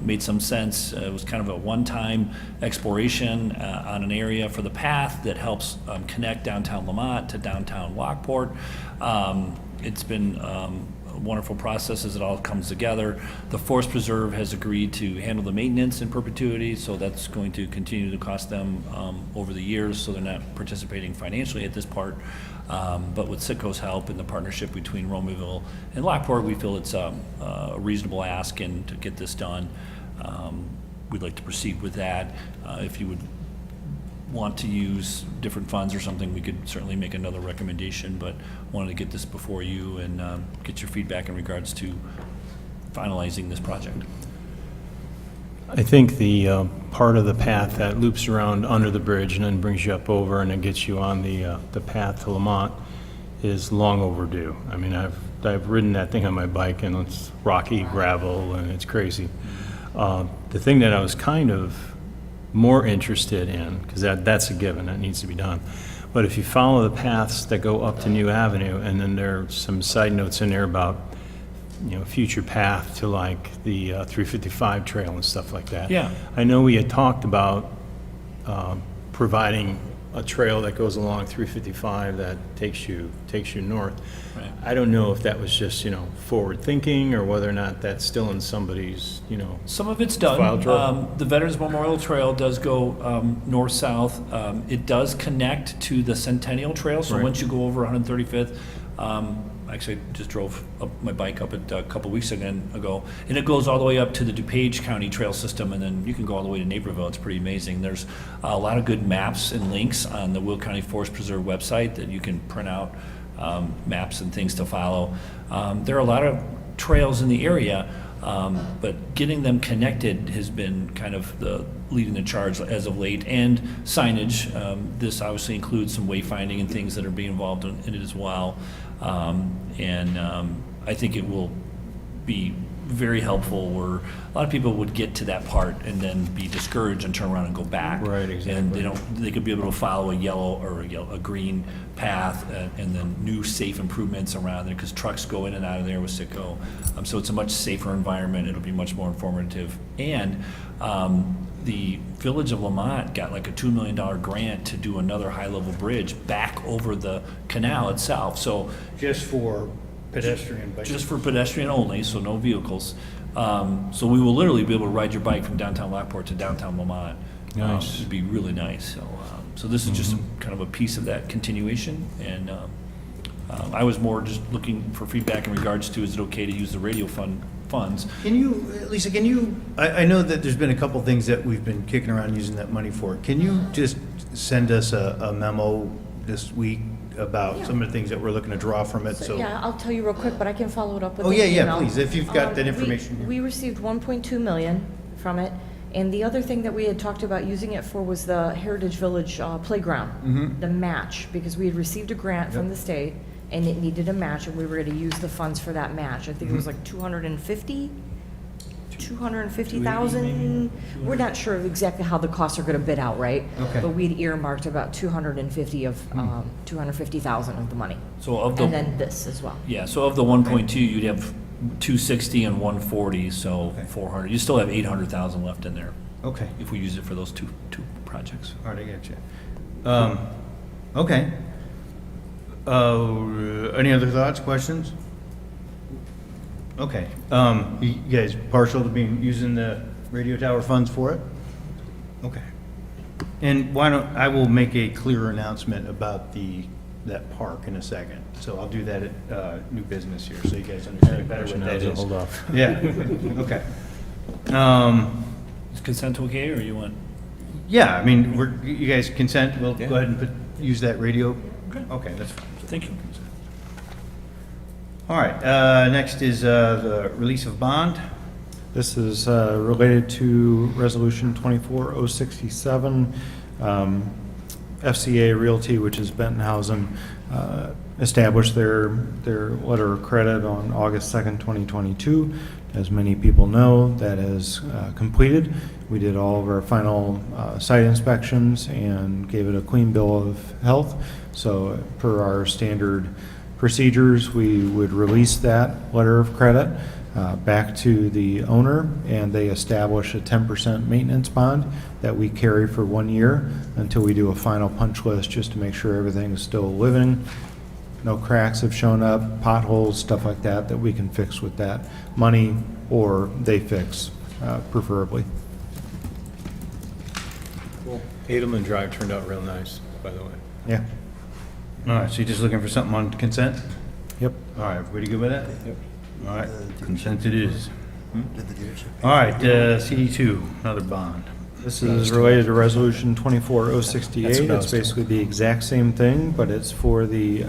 Made some sense. It was kind of a one-time exploration on an area for the path that helps connect downtown Lamont to downtown Lockport. It's been a wonderful process as it all comes together. The Forest Preserve has agreed to handle the maintenance in perpetuity, so that's going to continue to cost them over the years, so they're not participating financially at this part. But with Citgo's help and the partnership between Romeoville and Lockport, we feel it's a reasonable ask, and to get this done, we'd like to proceed with that. If you would want to use different funds or something, we could certainly make another recommendation, but wanted to get this before you and get your feedback in regards to finalizing this project. I think the part of the path that loops around under the bridge and then brings you up over and then gets you on the path to Lamont is long overdue. I mean, I've ridden that thing on my bike, and it's rocky gravel and it's crazy. The thing that I was kind of more interested in, because that's a given, that needs to be done. But if you follow the paths that go up to New Avenue, and then there are some side notes in there about, future path to like the 355 trail and stuff like that. Yeah. I know we had talked about providing a trail that goes along 355 that takes you north. Right. I don't know if that was just, forward thinking or whether or not that's still in somebody's, Some of it's file done. drawer. The Veterans Memorial Trail does go north-south. It does connect to the Centennial Trail, so Right. once you go over 135th, actually, I just drove my bike up it a couple weeks ago, and it goes all the way up to the DuPage County Trail System, and then you can go all the way to Naperville. It's pretty amazing. There's a lot of good maps and links on the Will County Forest Preserve website that you can print out, maps and things to follow. There are a lot of trails in the area, but getting them connected has been kind of the leading the charge as of late, and signage. This obviously includes some wayfinding and things that are being involved in it as well. I think it will be very helpful where a lot of people would get to that part and then be discouraged and turn around and go back. Right, exactly. And they could be able to follow a yellow or a green path and then new safe improvements around there because trucks go in and out of there with Sitco. So it's a much safer environment. It'll be much more informative. And the Village of Lamont got like a $2 million grant to do another high-level bridge back over the canal itself. So Just for pedestrian bikes? just for pedestrian only, so no vehicles. So we will literally be able to ride your bike from downtown Lockport to downtown Lamont. Nice. It'd be really nice. So this is just kind of a piece of that continuation. And I was more just looking for feedback in regards to, is it okay to use the radio funds? Can you, Lisa, I know that there's been a couple things that we've been kicking around using that money for. Can you just send us a memo this week about some of the things that we're looking to draw from it? So Yeah, I'll tell you real quick, but I can follow it up with Oh, an yeah, yeah, email. please, if you've got that information. We received 1.2 million from it, and the other thing that we had talked about using it for was the Heritage Village playground, the match, because we had received a grant from the state, and it needed a match, and we were gonna use the funds for that match. I think it was like 250,000. We're not sure of exactly how the costs are gonna bid out, right? Okay. But we'd earmarked about 250,000 of the money. So of the And then this as well. Yeah, so of the 1.2, you'd have 260 and 140, so 400. You still have 800,000 left in there Okay, if we use it for those two projects. all right, I got you. Okay. Any other thoughts, questions? Okay, you guys partial to using the radio tower funds for it? Okay. And I will make a clearer announcement about that park in a second. So I'll do that at new business here, so you guys understand better what that is. Hold off. Yeah, okay. Is consent okay, or you want? Yeah, I mean, you guys consent, we'll go ahead and use that radio? Okay, that's fine. Thank you. All right, next is the release of bond. This is related to Resolution 24067. FCA Realty, which is Bentonhausen, established their letter of credit on August 2nd, 2022. As many people know, that is completed. We did all of our final site inspections and gave it a clean bill of health. So per our standard procedures, we would release that letter of credit back to the owner, and they establish a 10% maintenance bond that we carry for 1 year until we do a final punch list just to make sure everything is still living. No cracks have shown up, potholes, stuff like that, that we can fix with that money, or they fix, preferably. Cool. Edelman Drive turned out real nice, by the way. Yeah. All right, so you're just looking for something on consent? Yep. All right, everybody good with that? Yep. All right, consent it is. All right, CD2, another bond. This is related to Resolution 24068. That's what I was It's basically the exact same thing, but it's for the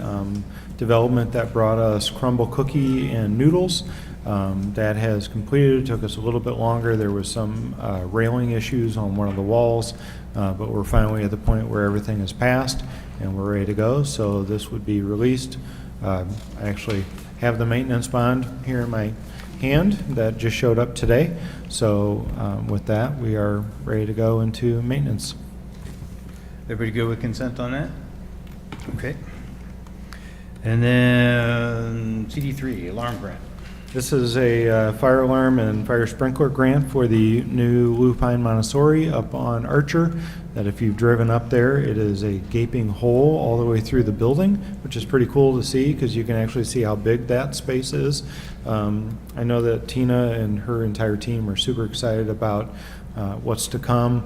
development that brought us crumble cookie and noodles. That has completed. It took us a little bit longer. There was some railing issues on one of the walls, but we're finally at the point where everything is passed and we're ready to go. So this would be released. I actually have the maintenance bond here in my hand that just showed up today. So with that, we are ready to go into maintenance. Everybody good with consent on that? Okay. And then CD3, alarm grant. This is a fire alarm and fire sprinkler grant for the new Lupine Montessori up on Archer, that if you've driven up there, it is a gaping hole all the way through the building, which is pretty cool to see because you can actually see how big that space is. I know that Tina and her entire team are super excited about what's to come.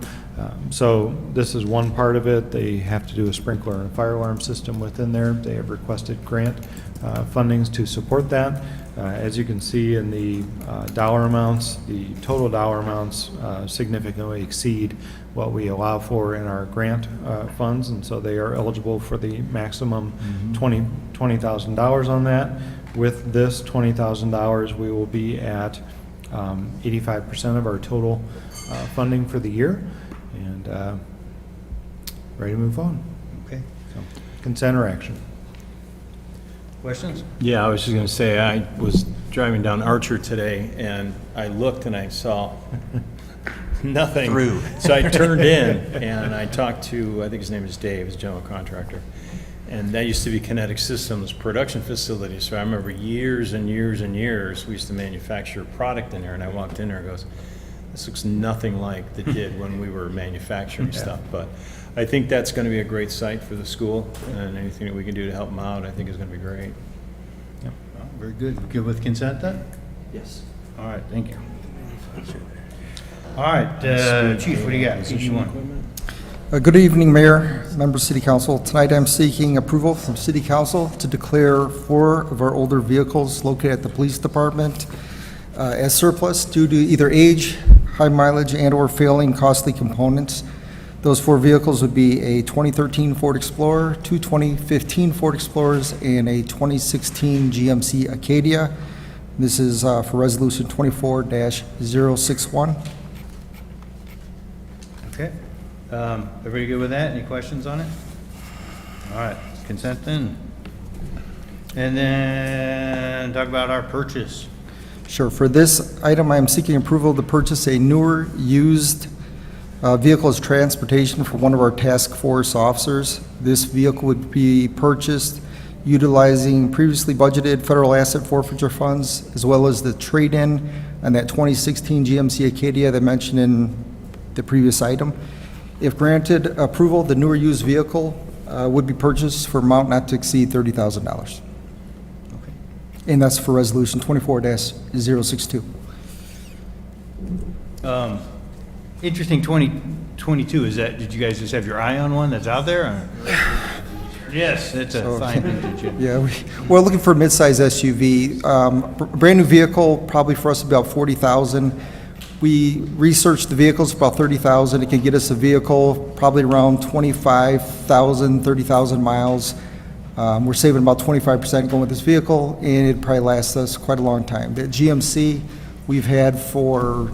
So this is one part of it. They have to do a sprinkler and fire alarm system within there. They have requested grant fundings to support that. As you can see in the dollar amounts, the total dollar amounts significantly exceed what we allow for in our grant funds, and so they are eligible for the maximum $20,000 on that. With this $20,000, we will be at 85% of our total funding for the year, and ready to move on. Okay. So, consent or action? Questions? Yeah, I was just going to say, I was driving down Archer today, and I looked and I saw nothing. Through. So I turned in, and I talked to, I think his name is Dave, his general contractor. And that used to be Kinetic Systems production facility. So I remember years and years and years, we used to manufacture product in there, and I walked in there and goes, this looks nothing like the did when we were manufacturing stuff. But I think that's going to be a great site for the school, and anything that we can do to help them out, I think is going to be great. Yep. Well, very good. Good with consent then? Yes. All right, thank you. All right, Chief, what do you got? PD1. Good evening, Mayor, members of City Council. Tonight I'm seeking approval from City Council to declare 4 of our older vehicles located at the Police Department as surplus due to either age, high mileage, and/or failing costly components. Those 4 vehicles would be a 2013 Ford Explorer, 2 2015 Ford Explorers, and a 2016 GMC Acadia. This is for Resolution 24-061. Okay. Everybody good with that? Any questions on it? All right, consent then. And then talk about our purchase. Sure. For this item, I am seeking approval to purchase a newer used vehicle as transportation for one of our task force officers. This vehicle would be purchased utilizing previously budgeted federal asset forfeiture funds, as well as the trade-in on that 2016 GMC Acadia that I mentioned in the previous item. If granted approval, the newer used vehicle would be purchased for amount not to exceed $30,000. Okay. And that's for Resolution 24-062. Interesting 2022, is that, did you guys just have your eye on one that's out there? Or? Yes, it's a fine vintage. Yeah, we're looking for a mid-size SUV. Brand new vehicle, probably for us about $40,000. We researched the vehicles about $30,000. It can get us a vehicle probably around 25,000, 30,000 miles. We're saving about 25% going with this vehicle, and it probably lasts us quite a long time. The GMC we've had for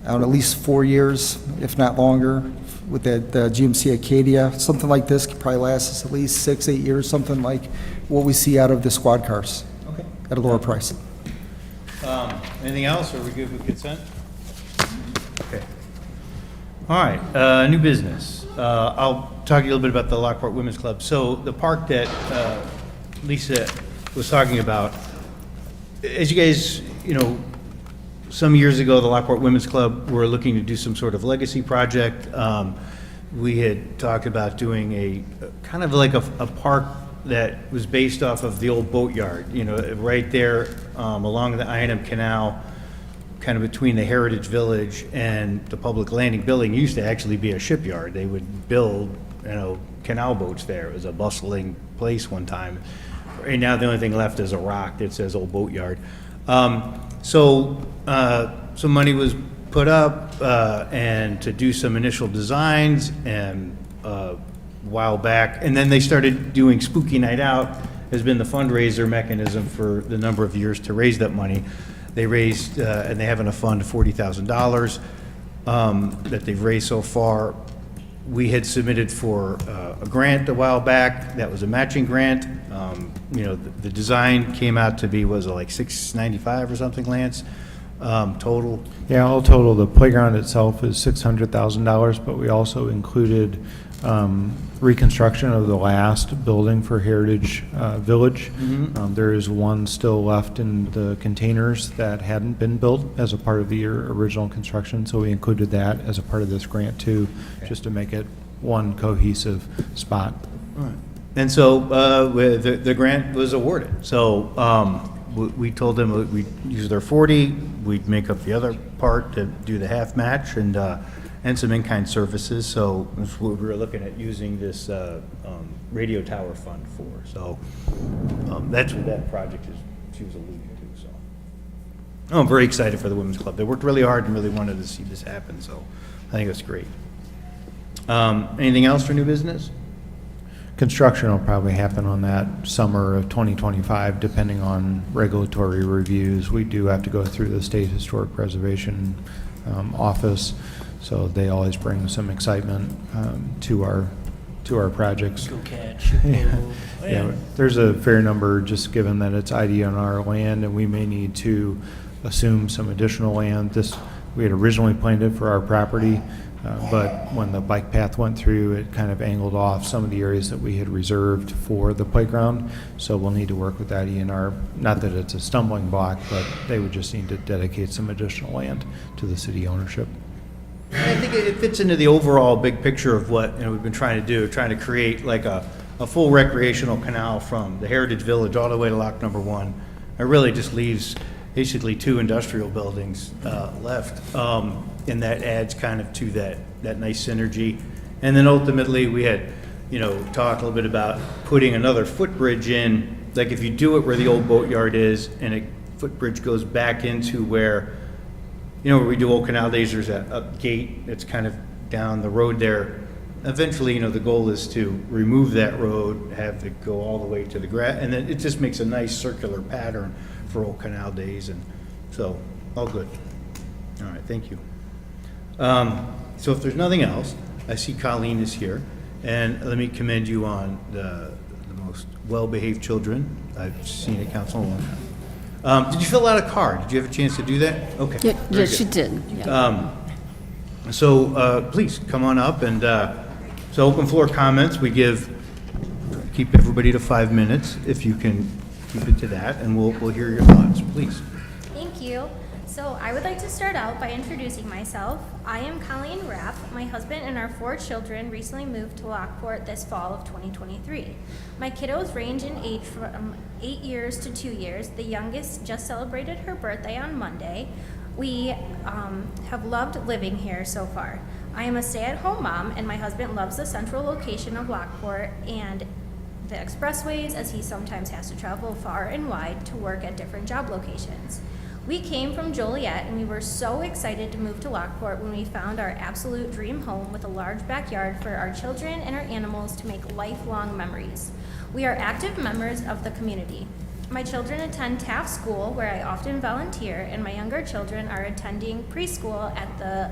at least 4 years, if not longer, with that GMC Acadia. Something like this could probably last us at least 6-8 years, something like what we see out of the squad cars. Okay. At a lower price. Anything else? Are we good with consent? Okay. All right, new business. I'll talk to you a little bit about the Lockport Women's Club. So the park that Lisa was talking about, as you guys, some years ago, the Lockport Women's Club were looking to do some sort of legacy project. We had talked about doing a kind of like a park that was based off of the old boatyard, right there along the I&M Canal, kind of between the Heritage Village and the public landing building. It used to actually be a shipyard. They would build, canal boats there. It was a bustling place one time. Right now, the only thing left is a rock that says old boatyard. So some money was put up and to do some initial designs and a while back, and then they started doing Spooky Night Out has been the fundraiser mechanism for the number of years to raise that money. They raised, and they have in a fund $40,000 that they've raised so far. We had submitted for a grant a while back. That was a matching grant. The design came out to be, was it like $695 or something, Lance? Total? Yeah, all total, the playground itself is $600,000, but we also included reconstruction of the last building for Heritage Village. There is one still left in the containers that hadn't been built as a part of the original construction, so we included that as a part of this grant too, just to make it one cohesive spot. All right. And so the grant was awarded. So we told them we'd use their 40, we'd make up the other part to do the half match and some in-kind services. So that's what we were looking at using this radio tower fund for. So that's what that project is, she was alluding to. So I'm very excited for the Women's Club. They worked really hard and really wanted to see this happen. So I think that's great. Anything else for new business? Construction will probably happen on that summer of 2025, depending on regulatory reviews. We do have to go through the State Historic Preservation Office, so they always bring some excitement to our projects. Go catch. Yeah, there's a fair number, just given that it's ID on our land, and we may need to assume some additional land. We had originally planned it for our property, but when the bike path went through, it kind of angled off some of the areas that we had reserved for the playground. So we'll need to work with DNR. Not that it's a stumbling block, but they would just need to dedicate some additional land to the city ownership. I think it fits into the overall big picture of what we've been trying to do, trying to create like a full recreational canal from the Heritage Village all the way to Lock Number 1. It really just leaves basically 2 industrial buildings left, and that adds kind of to that nice synergy. And then ultimately we had, talked a little bit about putting another footbridge in, like if you do it where the old boatyard is, and a footbridge goes back into where, where we do Old Canal Days, there's a gate that's kind of down the road there. Eventually, the goal is to remove that road, have it go all the way to the grass, and then it just makes a nice circular pattern for Old Canal Days, and so, all good. All right, thank you. So if there's nothing else, I see Colleen is here, and let me commend you on the most well-behaved children I've seen at council in a long time. Did you fill out a card? Did you have a chance to do that? Okay. Yes, she did. Yeah. So please, come on up, and so open floor comments, we keep everybody to 5 minutes, if you can keep it to that, and we'll hear your thoughts, please. Thank you. So I would like to start out by introducing myself. I am Colleen Rapp. My husband and our 4 children recently moved to Lockport this fall of 2023. My kiddos range in age from 8 years to 2 years. The youngest just celebrated her birthday on Monday. We have loved living here so far. I am a stay-at-home mom, and my husband loves the central location of Lockport and the expressways, as he sometimes has to travel far and wide to work at different job locations. We came from Joliet, and we were so excited to move to Lockport when we found our absolute dream home with a large backyard for our children and our animals to make lifelong memories. We are active members of the community. My children attend Taft School, where I often volunteer, and my younger children are attending preschool at the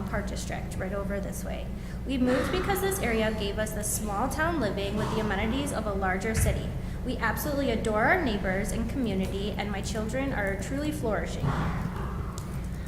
Park District, right over this way. We moved because this area gave us the small town living with the amenities of a larger city. We absolutely adore our neighbors and community, and my children are truly flourishing.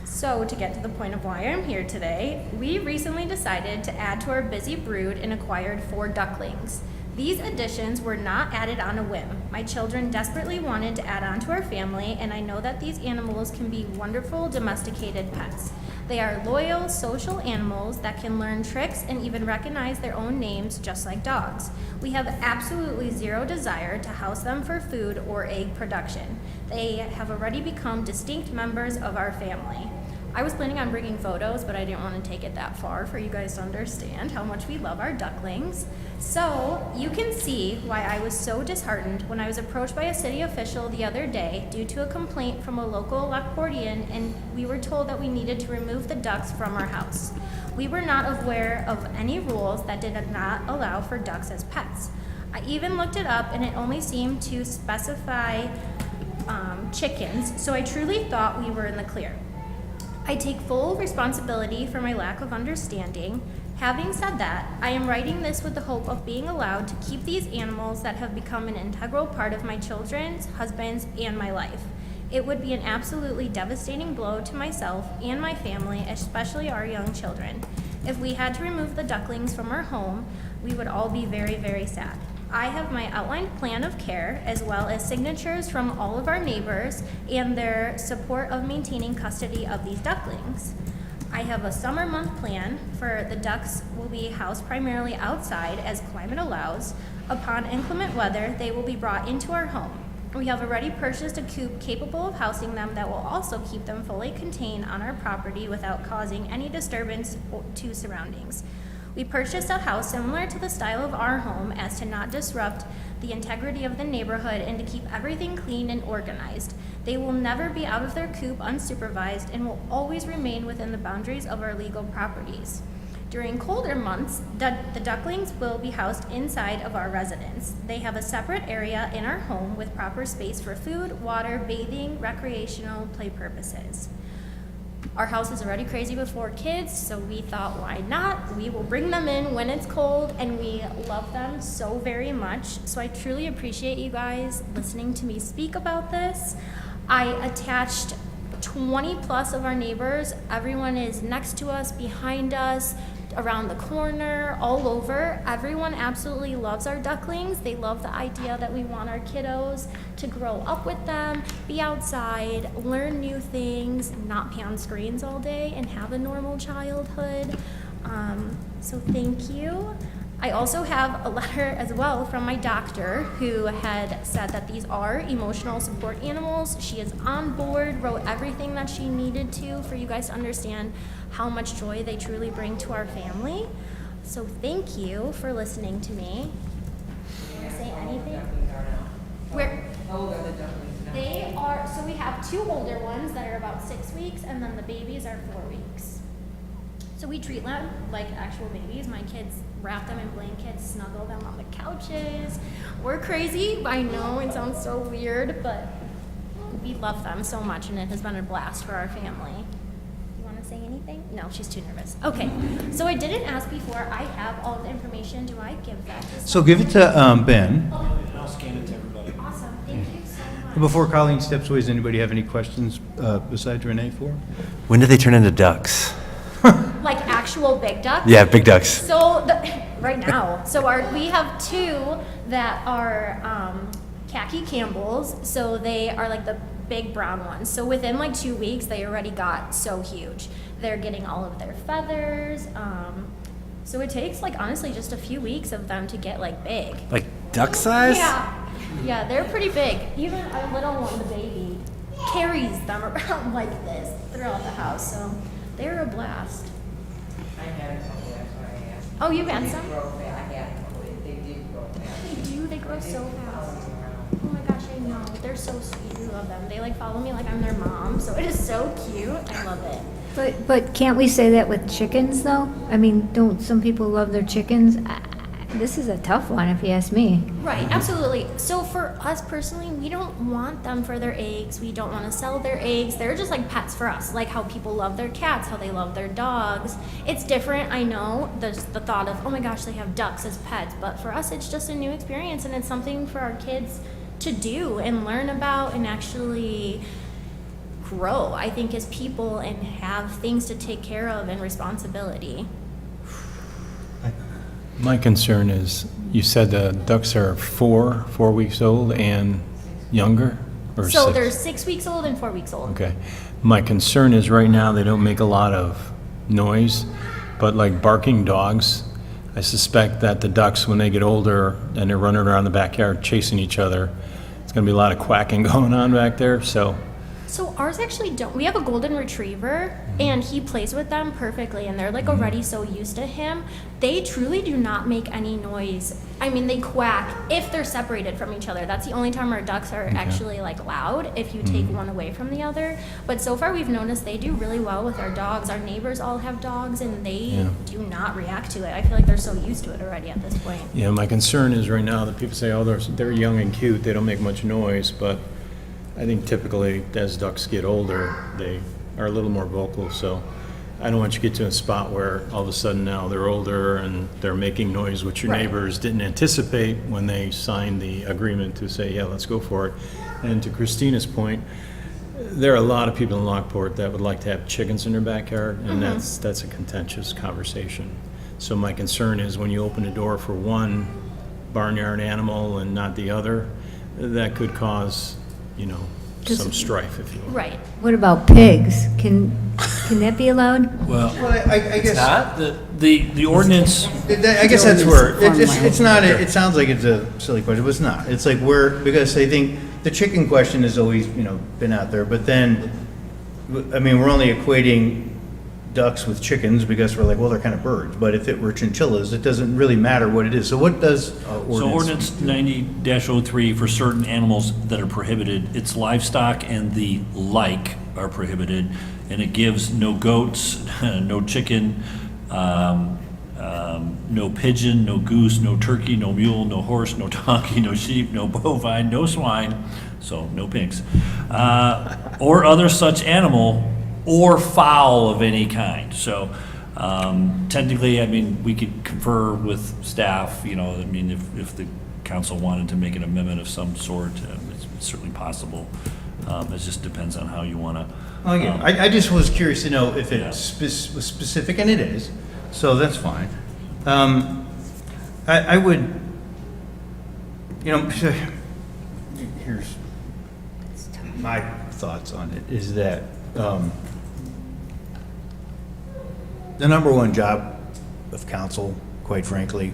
So, to get to the point of why I'm here today, we recently decided to add to our busy brood and acquired 4 ducklings. These additions were not added on a whim. My children desperately wanted to add on to our family, and I know that these animals can be wonderful domesticated pets. They are loyal, social animals that can learn tricks and even recognize their own names just like dogs. We have absolutely zero desire to house them for food or egg production. They have already become distinct members of our family. I was planning on bringing photos, but I didn't want to take it that far for you guys to understand how much we love our ducklings. So you can see why I was so disheartened when I was approached by a city official the other day due to a complaint from a local Lockportian, and we were told that we needed to remove the ducks from our house. We were not aware of any rules that did not allow for ducks as pets. I even looked it up, and it only seemed to specify chickens, so I truly thought we were in the clear. I take full responsibility for my lack of understanding. Having said that, I am writing this with the hope of being allowed to keep these animals that have become an integral part of my children's, husband's, and my life. It would be an absolutely devastating blow to myself and my family, especially our young children. If we had to remove the ducklings from our home, we would all be very, very sad. I have my outlined plan of care as well as signatures from all of our neighbors and their support of maintaining custody of these ducklings. I have a summer month plan for the ducks will be housed primarily outside as climate allows. Upon inclement weather, they will be brought into our home. We have already purchased a coop capable of housing them that will also keep them fully contained on our property without causing any disturbance to surroundings. We purchased a house similar to the style of our home as to not disrupt the integrity of the neighborhood and to keep everything clean and organized. They will never be out of their coop unsupervised and will always remain within the boundaries of our legal properties. During colder months, the ducklings will be housed inside of our residence. They have a separate area in our home with proper space for food, water, bathing, recreational play purposes. Our house is already crazy with 4 kids, so we thought, why not? We will bring them in when it's cold, and we love them so very much. So I truly appreciate you guys listening to me speak about this. I attached 20 plus of our neighbors. Everyone is next to us, behind us, around the corner, all over. Everyone absolutely loves our ducklings. They love the idea that we want our kiddos to grow up with them, be outside, learn new things, not be on screens all day, and have a normal childhood. So thank you. I also have a letter as well from my doctor who had said that these are emotional support animals. She is on board, wrote everything that she needed to for you guys to understand how much joy they truly bring to our family. So thank you for listening to me. Want to say anything? How old are the ducklings now? They are, so we have 2 older ones that are about 6 weeks, and then the babies are 4 weeks. So we treat them like actual babies. My kids wrap them in blankets, snuggle them on the couches. We're crazy. I know it sounds so weird, but we love them so much, and it has been a blast for our family. You want to say anything? No, she's too nervous. Okay, so I didn't ask before. I have all the information. Do I give that to So give it to Ben. And I'll scan it to everybody. Awesome. Thank you so much. Before Colleen steps away, does anybody have any questions besides Renee for? When do they turn into ducks? Like actual big ducks? Yeah, big ducks. So right now, we have 2 that are khaki Campbells. So they are like the big brown ones. So within like 2 weeks, they already got so huge. They're getting all of their feathers. So it takes like honestly just a few weeks of them to get like big. Like duck size? Yeah, they're pretty big. Even our little one, the baby, carries them around like this throughout the house. So they're a blast. I had a couple, that's why I asked. Oh, you've had some? They grow fast. I had a couple, they did grow fast. They do, they grow so fast. Oh my gosh, I know. They're so sweet. We love them. They like follow me like I'm their mom, so it is so cute. I love it. But can't we say that with chickens, though? I mean, don't some people love their chickens? This is a tough one, if you ask me. Right, absolutely. So for us personally, we don't want them for their eggs. We don't want to sell their eggs. They're just like pets for us, like how people love their cats, how they love their dogs. It's different, I know. There's the thought of, oh my gosh, they have ducks as pets. But for us, it's just a new experience, and it's something for our kids to do and learn about and actually grow, I think, as people and have things to take care of and responsibility. My concern is, you said the ducks are 4 weeks old and younger? Or So 6? they're 6 weeks old and 4 weeks old. Okay. My concern is right now they don't make a lot of noise, but like barking dogs, I suspect that the ducks, when they get older and they're running around the backyard chasing each other, it's going to be a lot of quacking going on back there, so. So ours actually don't. We have a golden retriever, and he plays with them perfectly, and they're like already so used to him. They truly do not make any noise. I mean, they quack if they're separated from each other. That's the only time our ducks are actually like loud, if you take one away from the other. But so far we've noticed they do really well with our dogs. Our neighbors all have dogs, and they do not react to it. I feel like they're so used to it already at this point. Yeah, my concern is right now that people say, oh, they're young and cute, they don't make much noise, but I think typically as ducks get older, they are a little more vocal, so I don't want you to get to a spot where all of a sudden now they're older and they're making noise which your neighbors didn't anticipate when they signed the agreement to say, yeah, let's go for it. And to Christina's point, There are a lot of people in Lockport that would like to have chickens in their backyard, and that's a contentious conversation. So my concern is when you open the door for one barnyard animal and not the other, that could cause, some strife, if you will. Right. What about pigs? Can that be allowed? Well, I guess. not, the ordinance, I guess that's where, it's not, it sounds like it's a silly question, but it's not. It's like because I think the chicken question has always, been out there, but then, I mean, we're only equating ducks with chickens because we're like, well, they're kind of birds, but if it were chinchillas, it doesn't really matter what it is. So what does our ordinance? So ordinance 90-03 for certain animals that are prohibited, it's livestock and the like are prohibited, and it gives no goats, no chicken, no pigeon, no goose, no turkey, no mule, no horse, no donkey, no sheep, no bovine, no swine, so no pigs, or other such animal or fowl of any kind. So technically, I mean, we could confer with staff, if the council wanted to make an amendment of some sort, it's certainly possible. It just depends on how you want to. Oh, yeah. I just was curious to know if it was specific, and it is, so that's fine. I would, here's my thoughts on it, is that the number one job of council, quite frankly,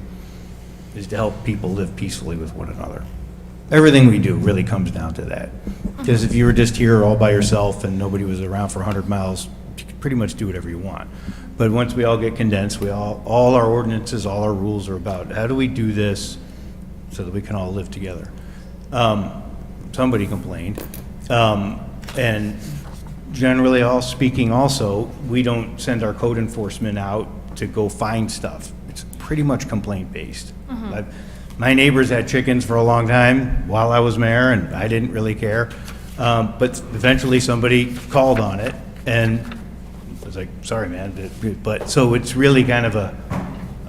is to help people live peacefully with one another. Everything we do really comes down to that. Because if you were just here all by yourself and nobody was around for 100 miles, you could pretty much do whatever you want. But once we all get condensed, all our ordinances, all our rules are about how do we do this so that we can all live together. Somebody complained. And generally speaking also, we don't send our code enforcement out to go find stuff. It's pretty much complaint-based. My neighbors had chickens for a long time while I was mayor, and I didn't really care. But eventually somebody called on it, and I was like, sorry, man. But so it's really kind of a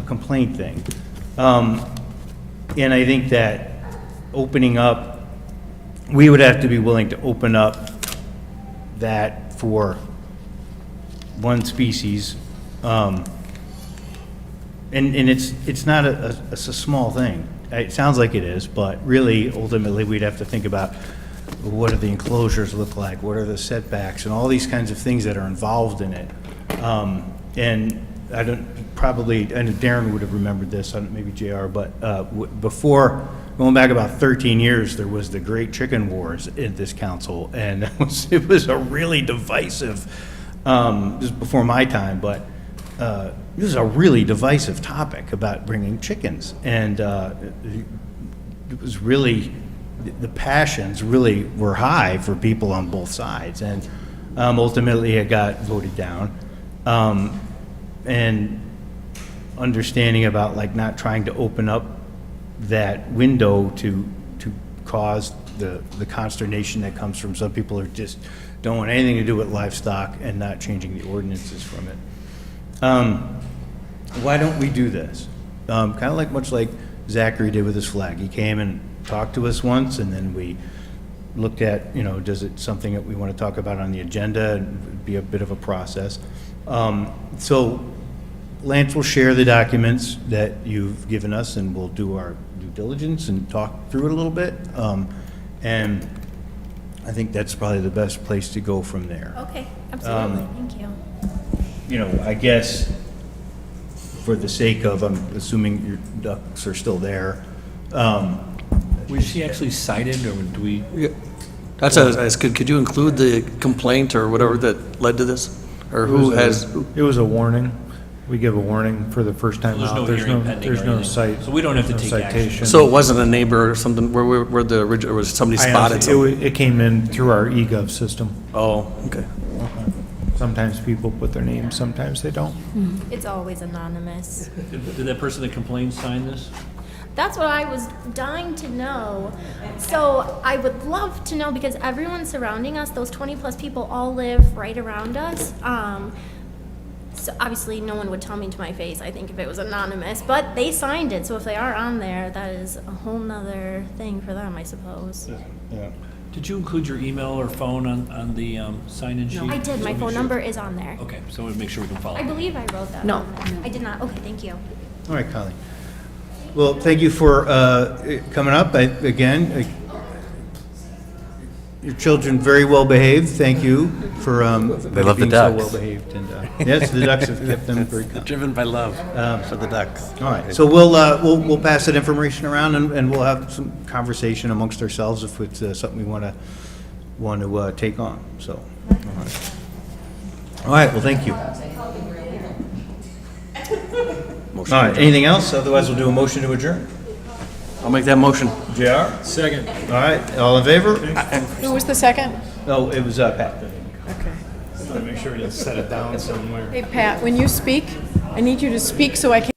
complaint thing. And I think that opening up, we would have to be willing to open up that for one species. And it's not a small thing. It sounds like it is, but really, ultimately, we'd have to think about what do the enclosures look like, what are the setbacks, and all these kinds of things that are involved in it. And I don't, probably, and Darren would have remembered this, maybe JR, but before, going back about 13 years, there was the Great Chicken Wars in this council, and it was a really divisive, this was before my time, but this is a really divisive topic about bringing chickens, and it was really, the passions really were high for people on both sides, and ultimately it got voted down. And understanding about like not trying to open up that window to cause the consternation that comes from some people who just don't want anything to do with livestock and not changing the ordinances from it. Why don't we do this? Kind of like much like Zachary did with his flag. He came and talked to us once, and then we looked at, does it something that we want to talk about on the agenda? It'd be a bit of a process. So Lance will share the documents that you've given us, and we'll do our due diligence and talk through it a little bit. And I think that's probably the best place to go from there. Okay, absolutely, thank you. I guess for the sake of, I'm assuming your ducks are still there. Was she actually cited, or do we? That's could you include the complaint or whatever that led to this? Or who has? It was a warning. We give a warning for the first time There's out. no hearing pending There's or no anything. cite. So we don't have to no take action. citation. So it wasn't a neighbor or something where the original, or was somebody spotted something? It came in through our eGov system. Oh, okay. Sometimes people put their names, sometimes they don't. It's always anonymous. Did that person that complained sign this? That's what I was dying to know. So I would love to know, because everyone surrounding us, those 20-plus people, all live right around us. So obviously, no one would tell me to my face, I think, if it was anonymous. But they signed it, so if they are on there, that is a whole nother thing for them, I suppose. Yeah. Did you include your email or phone on the sign-in sheet? I did. My phone number is on there. Okay, so we'll make sure we can follow. I believe I wrote that. No. on there. I did not. Okay, thank you. All right, Colleen. Well, thank you for coming up. Your children very well behaved. Thank you for They love the being so ducks. well behaved. And yes, the ducks have kept them very calm. Driven by love for the ducks. All right, so we'll pass that information around, and we'll have some conversation amongst ourselves if it's something we want to take on. So, all right. Well, thank you. All right. Anything else? Otherwise, we'll do a motion to adjourn. I'll make that motion. JR. Second. All right. All in favor? Who was the second? No, it was Pat. Okay. Make sure you set it down somewhere. Hey, Pat, when you speak, I need you to speak so I can